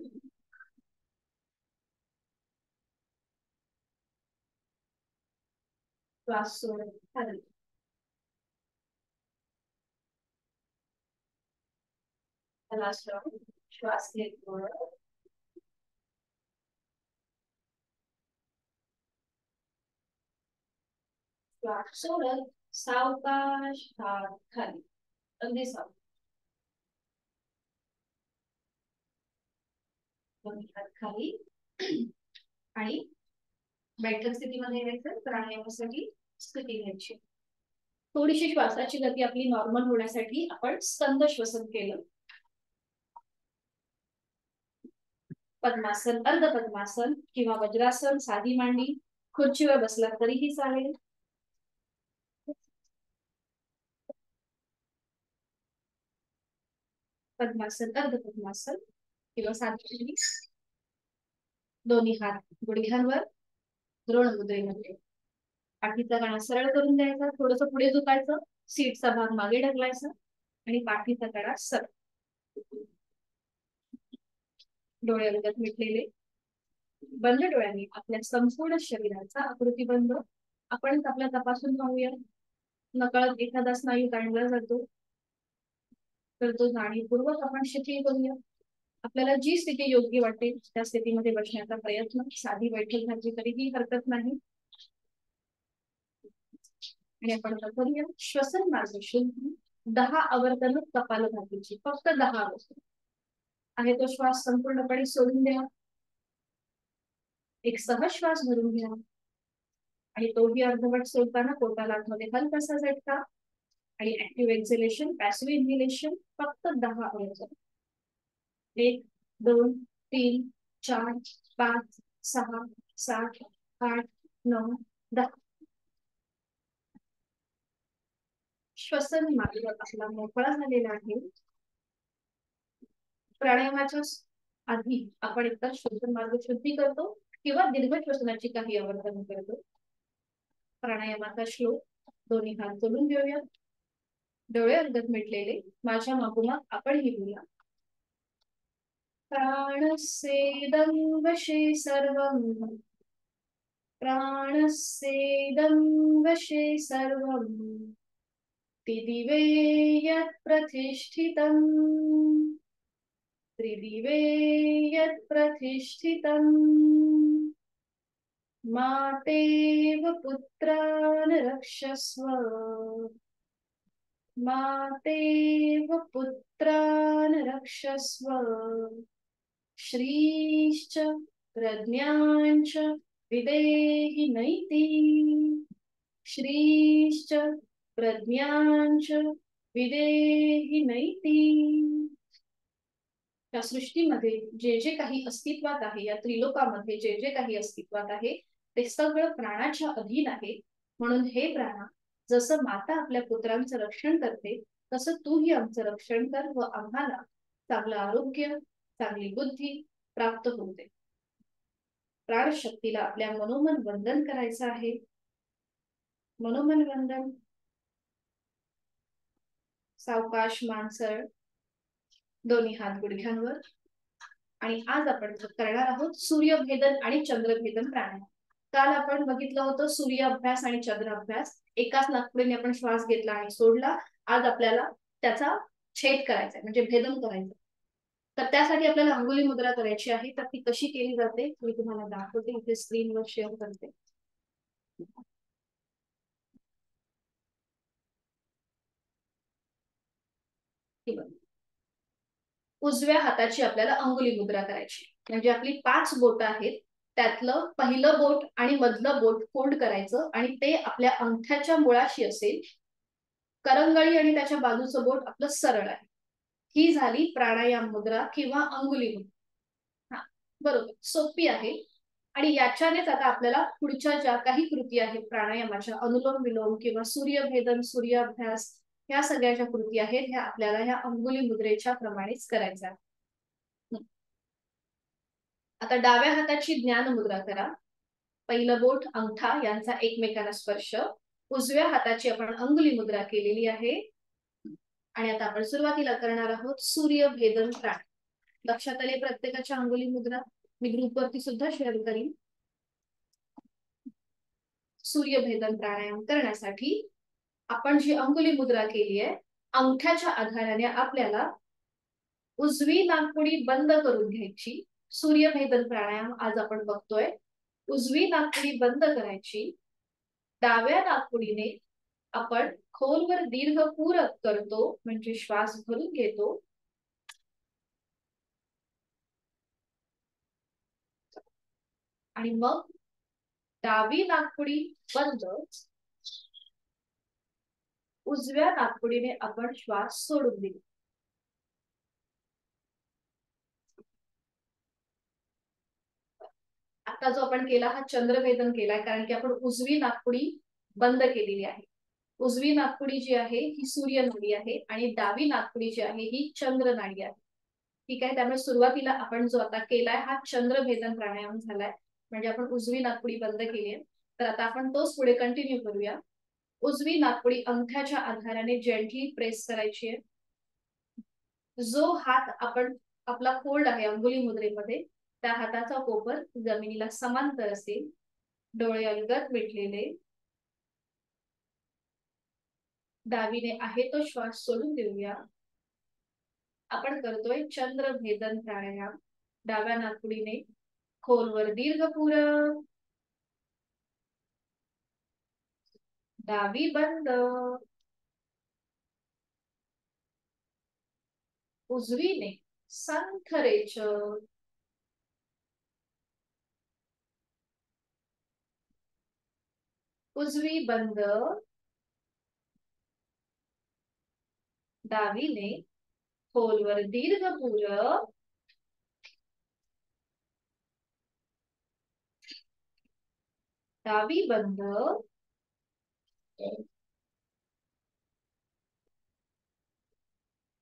श्वास सोडत खाली. Last round. श्वास घेत वर. श्वास सोडत सावकाश हात खाली. अगदी सावकाश. दोन्ही हात खाली. आणि बैठक स्थितीमध्ये यायचं. प्राणायामासाठी स्थिती घ्यायची. थोडीशी श्वासाची गती आपली नॉर्मल होण्यासाठी आपण स्कंद श्वसन केलं. पद्मासन, अर्ध पद्मासन किंवा वज्रासन, साधी मांडी, खुर्चीवर बसला तरीही चालेल. पद्मासन, अर्ध पद्मासन किंवा साधी मांडी. दोन्ही हात गुडघ्यांवर द्रोण मुद्रेमध्ये. पाठीचा कणा सरळ करून द्यायचा. थोडस पुढे झुकायचं. सीटचा भाग मागे ढकलायचा आणि पाठीचा कणा सरळ. डोळे लगत मिटलेले. बंद डोळ्यांनी आपल्या संपूर्ण शरीराचा आकृतीबंध आपण आपल्या तपासून पाहूया. नकळत एखादा स्नायू ताणला जातो तर तो जाणीवपूर्वक आपण शिथिल करूया. आपल्याला जी स्थिती योग्य वाटेल त्या स्थितीमध्ये बसण्याचा प्रयत्न. साधी बैठक झाली तरीही हरकत नाही. आणि आपण करूया श्वसन मार्ग शुद्धी. 10 आवर्तन कपालभातीची. फक्त 10 आवर्तन आहे. तो श्वास संपूर्णपणे सोडून द्या. एक सहज श्वास भरून घ्या आणि तोही अर्धवट सोडताना पोटाला आतमध्ये हलकासा झटका. आणि ऍक्टिव्ह एक्झिलेशन, पॅसिव्ह इन्हेलेशन फक्त 10 आवर्तन. 1 2 3 4 5 6 7 8 9 10. श्वसन मार्ग आपला मोकळा झालेला आहे. प्राणायामाच्या आधी आपण एकदा श्वसन मार्ग शुद्धी करतो किंवा दीर्घ श्वसनाची काही आवर्तन करतो. प्राणायामाचा श्लोक दोन्ही हात जोडून घेऊया. डोळे अर्धत मिटलेले. माझ्या मागोमाग आपण ही बोला. प्राणस्येदं वशे सर्वं. प्राणस्येदं वशे सर्वं. दिदिवे यत् प्रतिष्ठितम्. त्रिदिवे यत् प्रतिष्ठितम् मातेव पुत्रान् रक्षस्व मातेव पुत्रान् रक्षस्व श्रीश्च प्रज्ञाञ्च विदेहि नैति श्रीश्च प्रज्ञाञ्च विदेहि नैति। या सृष्टीमध्ये जे जे काही अस्तित्वात आहे, या त्रिलोकामध्ये जे जे काही अस्तित्वात आहे ते सगळं प्राणाच्या अधीन आहे. म्हणून हे प्राणा, जसं माता आपल्या पुत्रांचं रक्षण करते तसं तूही आमचं रक्षण कर व आम्हाला चांगलं आरोग्य, चांगली बुद्धी प्राप्त होऊ दे. प्राणशक्तीला आपल्या मनोमन वंदन करायचं आहे. मनोमन वंदन. सावकाश मानसर, दोन्ही हात गुडघ्यांवर. आणि आज आपण करणार आहोत सूर्यभेदन आणि चंद्रभेदन प्राणायाम. काल आपण बघितलं होतं सूर्य अभ्यास आणि चंद्र अभ्यास. एकाच नाकपुडीने आपण श्वास घेतला आणि सोडला. आज आपल्याला त्याचा छेद करायचा, म्हणजे भेदन करायचं. तर त्यासाठी आपल्याला अंगुली मुद्रा करायची आहे. तर ती कशी केली जाते मी तुम्हाला दाखवते, इथे स्क्रीनवर शेअर करते. उजव्या हाताची आपल्याला अंगुली मुद्रा करायची. म्हणजे आपली 5 बोट आहेत, त्यातलं पहिलं बोट आणि मधलं बोट फोल्ड करायचं आणि ते आपल्या अंगठ्याच्या मुळाशी असेल. करंगळी आणि त्याच्या बाजूचं बोट आपलं सरळ आहे. ही झाली प्राणायाम मुद्रा किंवा अंगुली मुद्रा. बरोबर, सोपी आहे. आणि याच्यानेच आता आपल्याला पुढच्या ज्या काही कृती आहेत प्राणायामाच्या, अनुलोम विलोम किंवा सूर्यभेदन, सूर्याभ्यास, ह्या सगळ्या ज्या कृती आहेत ह्या आपल्याला ह्या अंगुली मुद्रेच्या प्रमाणेच करायच्या. आता डाव्या हाताची ज्ञान मुद्रा करा. पहिलं बोट, अंगठा यांचा एकमेकांना स्पर्श. उजव्या हाताची आपण अंगुली मुद्रा केलेली आहे. आणि आता आपण सुरुवातीला करणार आहोत सूर्यभेदन प्राण. लक्षात आले प्रत्येकाच्या अंगुली मुद्रा? मी ग्रुपवरती सुद्धा शेअर करीन. सूर्यभेदन प्राणायाम करण्यासाठी आपण जी अंगुली मुद्रा केली आहे, अंगठ्याच्या आधाराने आपल्याला उजवी नाकपुडी बंद करून घ्यायची. सूर्यभेदन प्राणायाम आज आपण बघतोय. उजवी नाकपुडी बंद करायची. डाव्या नाकपुडीने आपण खोलवर दीर्घ पूरक करतो, म्हणजे श्वास भरून घेतो. आणि मग डावी नाकपुडी बंद, उजव्या नाकपुडीने आपण श्वास सोडून दिला. आता जो आपण केला हा चंद्रभेदन केलाय, कारण की आपण उजवी नाकपुडी बंद केलेली आहे. उजवी नाकपुडी जी आहे ही सूर्य नाडी आहे आणि डावी नाकपुडी जी आहे ही चंद्र नाडी आहे. ठीक आहे, त्यामुळे सुरुवातीला आपण जो आता केलाय हा चंद्रभेदन प्राणायाम झालाय. म्हणजे आपण उजवी नाकपुडी बंद केली आहे. तर आता आपण तोच पुढे कंटिन्यू करूया. उजवी नाकपुडी अंगठ्याच्या आधाराने जेंटली प्रेस करायची आहे. जो हात आपण आपला फोल्ड आहे अंगुली मुद्रेमध्ये, त्या हाताचा कोपर जमिनीला समांतर असेल. डोळे अलगद मिटलेले. डावीने आहे तो श्वास सोडून देऊया. आपण करतोय चंद्रभेदन प्राणायाम. डाव्या नाकपुडीने खोलवर दीर्घ पूरक. डावी बंद. उजवीने संथ रेचक. उजवी बंद. डावीने खोलवर दीर्घ पूरक. डावी बंद.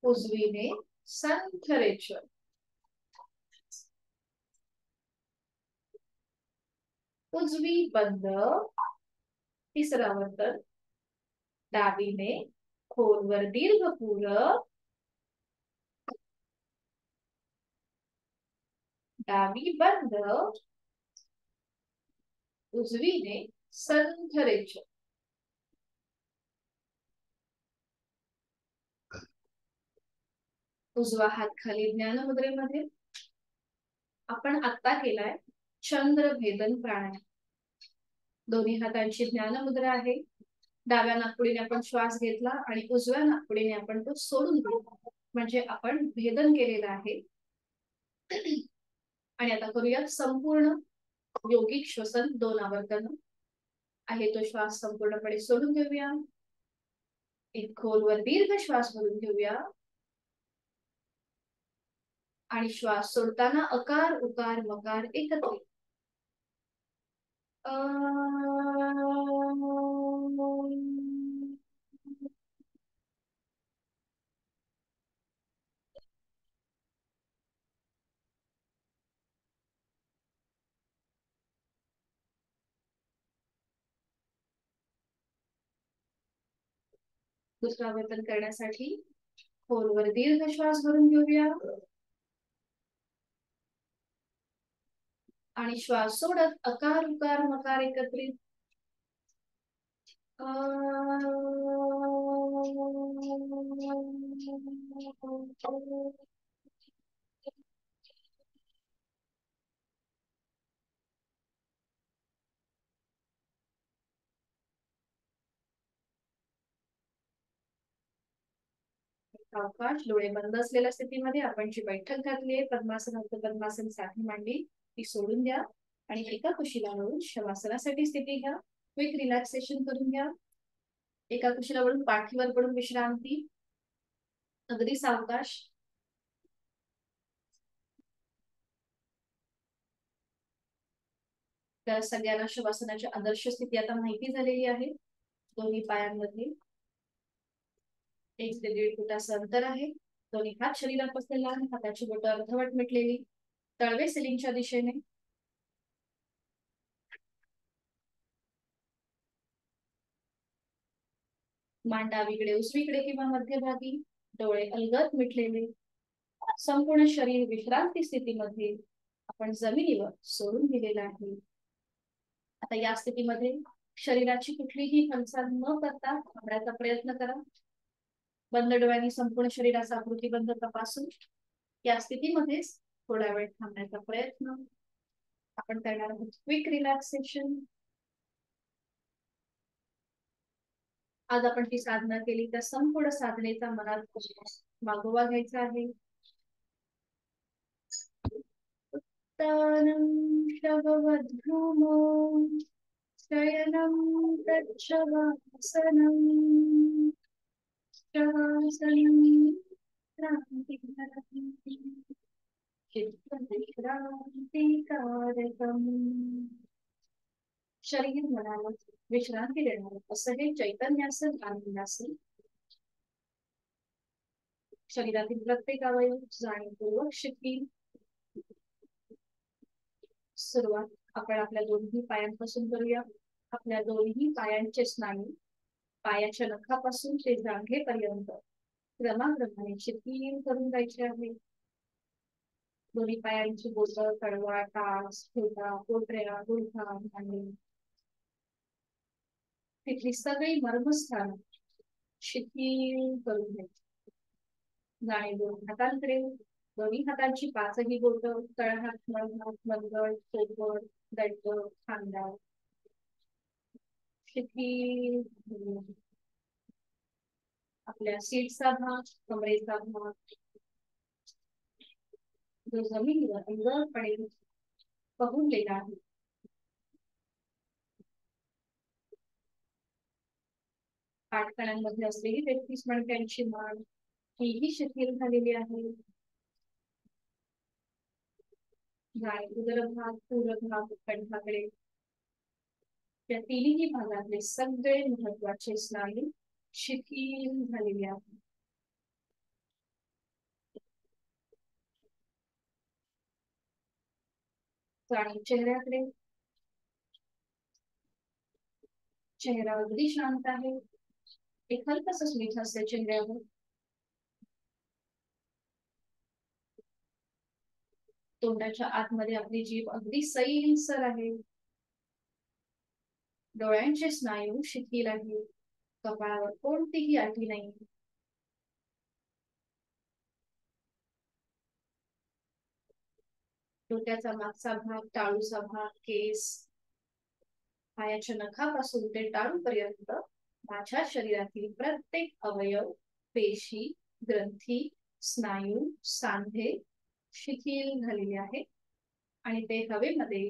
उजवीने संथ रेचक. उजवी बंद. तिसरा वर्तन. डावीने खोलवर दीर्घ पूरक. डावी बंद. उजवीने संथ रेचक. उजवा हात खाली ज्ञानमुद्रेमध्ये. आपण आत्ता केलाय चंद्रभेदन प्राणायाम. दोन्ही हातांची ज्ञानमुद्रा आहे. डाव्या नाकपुडीने आपण श्वास घेतला आणि उजव्या नाकपुडीने आपण तो सोडून दिला, म्हणजे आपण भेदन केलेलं आहे. आणि आता करूया संपूर्ण योगिक श्वसन 2 आवर्तन आहे. तो श्वास संपूर्णपणे सोडून घेऊया. एक खोलवर दीर्घ श्वास भरून घेऊया आणि श्वास सोडताना अकार उकार मकार एकत्रित. दुसरा आवर्तन करण्यासाठी खोलवर दीर्घ श्वास भरून घेऊया आणि श्वास सोडत अकार उकार मकार एकत्रित. सावकाश डोळे बंद असलेल्या स्थितीमध्ये आपण जी बैठक घातली आहे पद्मासन पद्मासन साठी मांडी ती सोडून द्या आणि एका कुशीला वळून शवासनासाठी स्थिती घ्या. क्विक रिलॅक्सेशन करून घ्या. एका कुशीला वळून पाठीवर पडून विश्रांती. अगदी सावकाश. त्या सगळ्यांना शवासनाची आदर्श स्थिती आता माहिती झालेली आहे. दोन्ही पायांमध्ये 1 ते 1.5 फुटाचं अंतर आहे. दोन्ही हात शरीरात बसलेला आहे. हाताची बोटं अर्धवट मिटलेली. तळवे सिलिंगच्या दिशेने. मान डावीकडे उजवीकडे किंवा मध्यभागी. डोळे अलगद मिटलेले. संपूर्ण शरीर विश्रांती स्थितीमध्ये आपण जमिनीवर सोडून दिलेलं आहे. आता या स्थितीमध्ये शरीराची कुठलीही हालचाल न करता थांबण्याचा प्रयत्न करा. बंद डोळ्यांनी संपूर्ण शरीराचा आकृतीबंध तपासून या स्थितीमध्येच थोडा वेळ थांबण्याचा प्रयत्न आपण करणार आहोत. Quick relaxation. आज आपण ती साधना केली त्या संपूर्ण साधनेचा मनात मागोवा घ्यायचा आहे. उत्तानं शववद्भूमो शयनं तच्छवासनं शवासनं क्रांतिकारकम्. शरीर मनाला विश्रांती देणार असं हे चैतन्यासन आनंदासन. शरीरातील प्रत्येक अवयव जाणीवपूर्वक शिकतील. सुरुवात आपण आपल्या दोन्ही पायांपासून करूया. आपल्या दोन्ही पायांचे स्नायू पायाच्या नखापासून ते जांघेपर्यंत क्रमाक्रमाने शिथिल करून जायचे आहे. दोन्ही पायांची बोटं, तळवा, टाच, ठेचा, पोटऱ्या, गुडघा, मांडी तिथली सगळी मर्मस्थान शिथिल करून घ्यायची. जाणीवपूर्वक हातांकडे. दोन्ही हातांची पाचही बोटं, तळहात, मळहात, मनगट, पोटभर, दंड, खांदा शिथिल. आपल्या सीटचा भाग, कमरेचा भाग जो जमिनीवर अंगपणे पहुडलेला आहे. पाठकणांमध्ये असलेली 33 मणक्यांची मान हीही शिथिल झालेली आहे. उदर भाग, पूर भाग, कंठाकडे या तिन्ही भागातले सगळे महत्वाचे स्नायू शिथिल झालेले आहेत. चेहऱ्याकडे. चेहरा अगदी शांत आहे. एक हलकस स्मित हास्य चेहऱ्यावर. तोंडाच्या आतमध्ये आपली जीभ अगदी सैलसर आहे. डोळ्यांचे स्नायू शिथिल आहे. कपाळावर कोणतीही आठी नाही. डोक्याचा मागचा भाग, टाळूचा भाग, केस, पायाच्या नखापासून ते टाळूपर्यंत माझ्या शरीरातील प्रत्येक अवयव, पेशी, ग्रंथी, स्नायू, सांधे शिथिल झालेले आहे आणि ते हवेमध्ये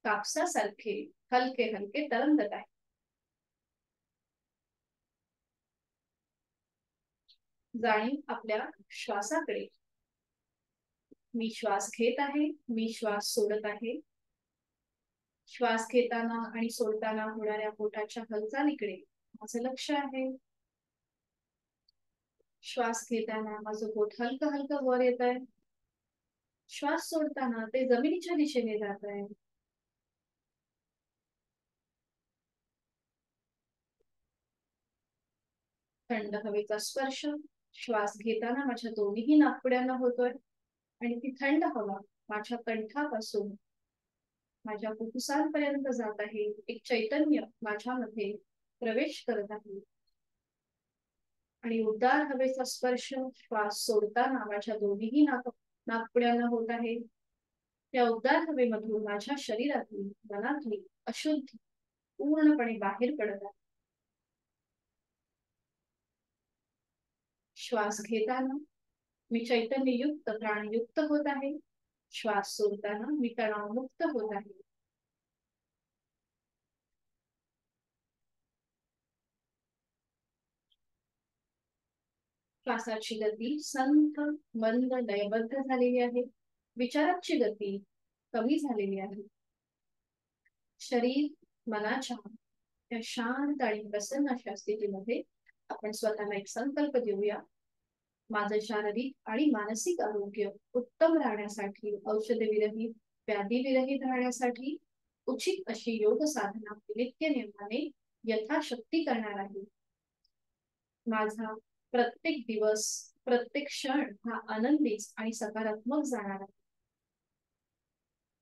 कापसासारखे हलके हलके तरंगत आहे. जाणीव आपल्या श्वासाकडे. मी श्वास घेत आहे, मी श्वास सोडत आहे. श्वास घेताना आणि सोडताना होणाऱ्या पोटाच्या हालचालीकडे माझं लक्ष आहे. श्वास घेताना माझं पोट हलकं हलकं वर येत आहे. श्वास सोडताना ते जमिनीच्या दिशेने जात आहे. थंड हवेचा स्पर्श श्वास घेताना माझ्या दोन्ही नाकपुड्यांना होतोय आणि ती थंड हवा माझ्या कंठापासून माझ्या फुफ्फुसांपर्यंत जात आहे. एक चैतन्य माझ्यामध्ये प्रवेश करत आहे आणि उबदार हवेचा स्पर्श श्वास सोडताना माझ्या दोन्ही नाकपुड्यांना होत आहे. त्या उबदार हवेमधून माझ्या शरीरातली, मनातली अशुद्धी पूर्णपणे बाहेर पडत आहे. श्वास घेताना मी चैतन्ययुक्त प्राणयुक्त होत आहे. श्वास सोडताना मी तणावमुक्त होत आहे. श्वासाची गती संथ, मंद, लयबद्ध झालेली आहे. विचारांची गती कमी झालेली आहे. शरीर मनाच्या त्या शांत आणि प्रसन्न अशा स्थितीमध्ये आपण स्वतःला एक संकल्प देऊया. माझं शारीरिक आणि मानसिक आरोग्य उत्तम राहण्यासाठी, औषधविरहित, व्याधीविरहित राहण्यासाठी उचित अशी योग साधना नित्य नेमाने यथाशक्ती करणार आहे. माझा प्रत्येक दिवस, प्रत्येक क्षण हा आनंदीच आणि सकारात्मक जाणार आहे.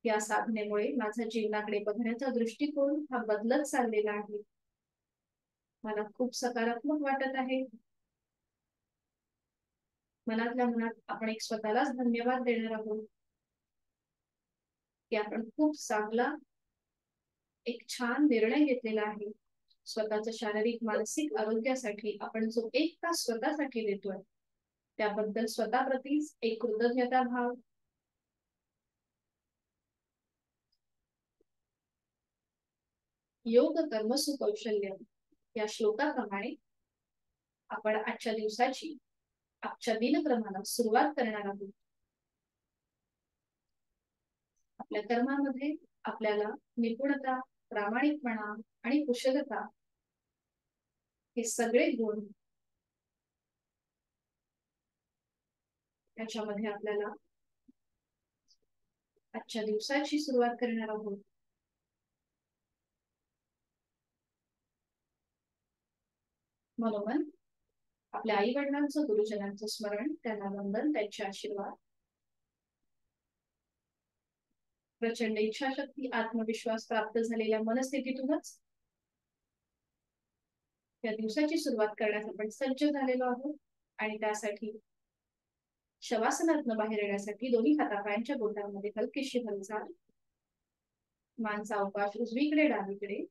या साधनेमुळे माझ्या जीवनाकडे बघण्याचा दृष्टिकोन हा बदलत चाललेला आहे. मला खूप सकारात्मक वाटत आहे. मनातल्या मनात आपण एक स्वतःलाच धन्यवाद देणार आहोत की आपण खूप चांगला एक छान निर्णय घेतलेला आहे. स्वतःच्या शारीरिक मानसिक आरोग्यासाठी आपण जो 1 तास स्वतःसाठी देतोय त्याबद्दल स्वतःप्रतीच एक कृतज्ञता भाव. योग कर्मसु कौशल्य या श्लोकाप्रमाणे आपण आजच्या दिवसाची, आजच्या दिनक्रमाला सुरुवात करणार आहोत. आपल्या कर्मामध्ये आपल्याला निपुणता, प्रामाणिकपणा आणि कुशलता हे सगळे गुण त्याच्यामध्ये आपल्याला आजच्या दिवसाची सुरुवात करणार आहोत. मनोमन आपल्या आई वडिलांचं, गुरुजनांचं स्मरण, त्यांना वंदन, त्यांचे आशीर्वाद. प्रचंड इच्छाशक्ती, आत्मविश्वास प्राप्त झालेल्या मनस्थितीतूनच या दिवसाची सुरुवात करण्यास आपण सज्ज झालेलो आहोत आणि त्यासाठी शवासनातनं बाहेर येण्यासाठी दोन्ही हातापायांच्या बोटांमध्ये हलकीशी हालचाल. मानचा अवकाश उजवीकडे डावीकडे.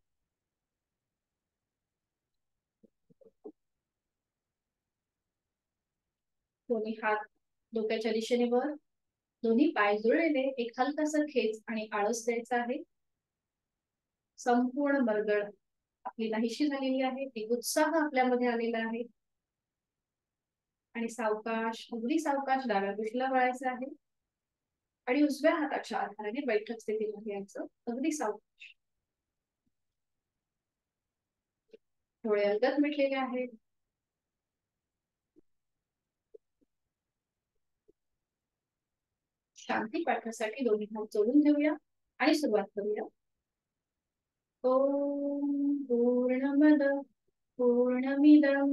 दोन्ही हात डोक्याच्या दिशेने वर. दोन्ही पाय जुळलेले. एक हलकासा खेच आणि आळस द्यायचा आहे. संपूर्ण मरगळ आपली नाहीशी झालेली आहे. एक उत्साह आपल्यामध्ये आलेला आहे आणि सावकाश, अगदी सावकाश डाव्या कुशीला वळायचं आहे आणि उजव्या हाताच्या आधाराने बैठक स्थितीमध्ये यायचं. अगदी सावकाश. डोळे अलगद मिटलेले आहेत. शांती पाठासाठी दोन्ही हात जोडून घेऊया आणि सुरुवात करूया. ओम पूर्णमद पूर्णमिदं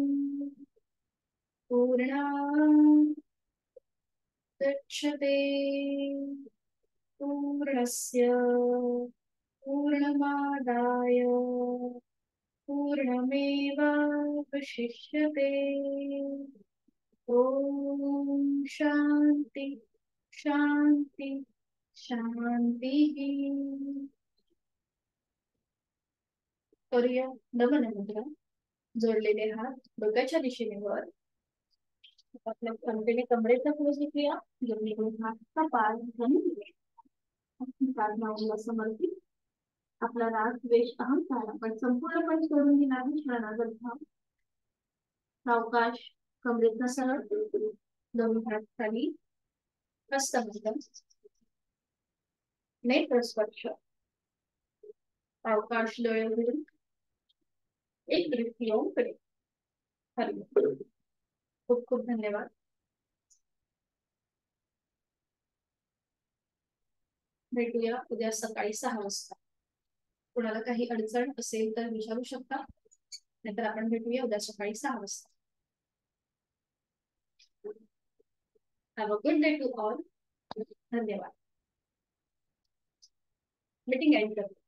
पूर्णात् मुदच्यते पूर्णस्य पूर्णमादाय पूर्णमेवावशिष्यते. ओम शांति शांति शांती करूया नमन मुद्रा. जोडलेले हात डोक्याच्या दिशेने वर. आपल्या कंटेने कमरेचा क्लोज घेऊया. जोडलेले हात कपाळ प्रार्थना समर्पित. आपला राग द्वेष अहंकार आपण संपूर्णपणे सोडून दिला आहे. शरणागत भाव. सावकाश कमरेचा सरळ. दोन हात खाली. हस्तमस्तक. नेत्र स्पर्श. सावकाश डोळे उघडून एक दृष्टी येऊन कडे. हरि. खूप खूप धन्यवाद. भेटूया उद्या सकाळी 6 वाजता. कुणाला काही अडचण असेल तर विचारू शकता, नाहीतर आपण भेटूया उद्या सकाळी 6 वाजता. Have a good day to all. धन्यवाद. मीटिंग एंड करतो.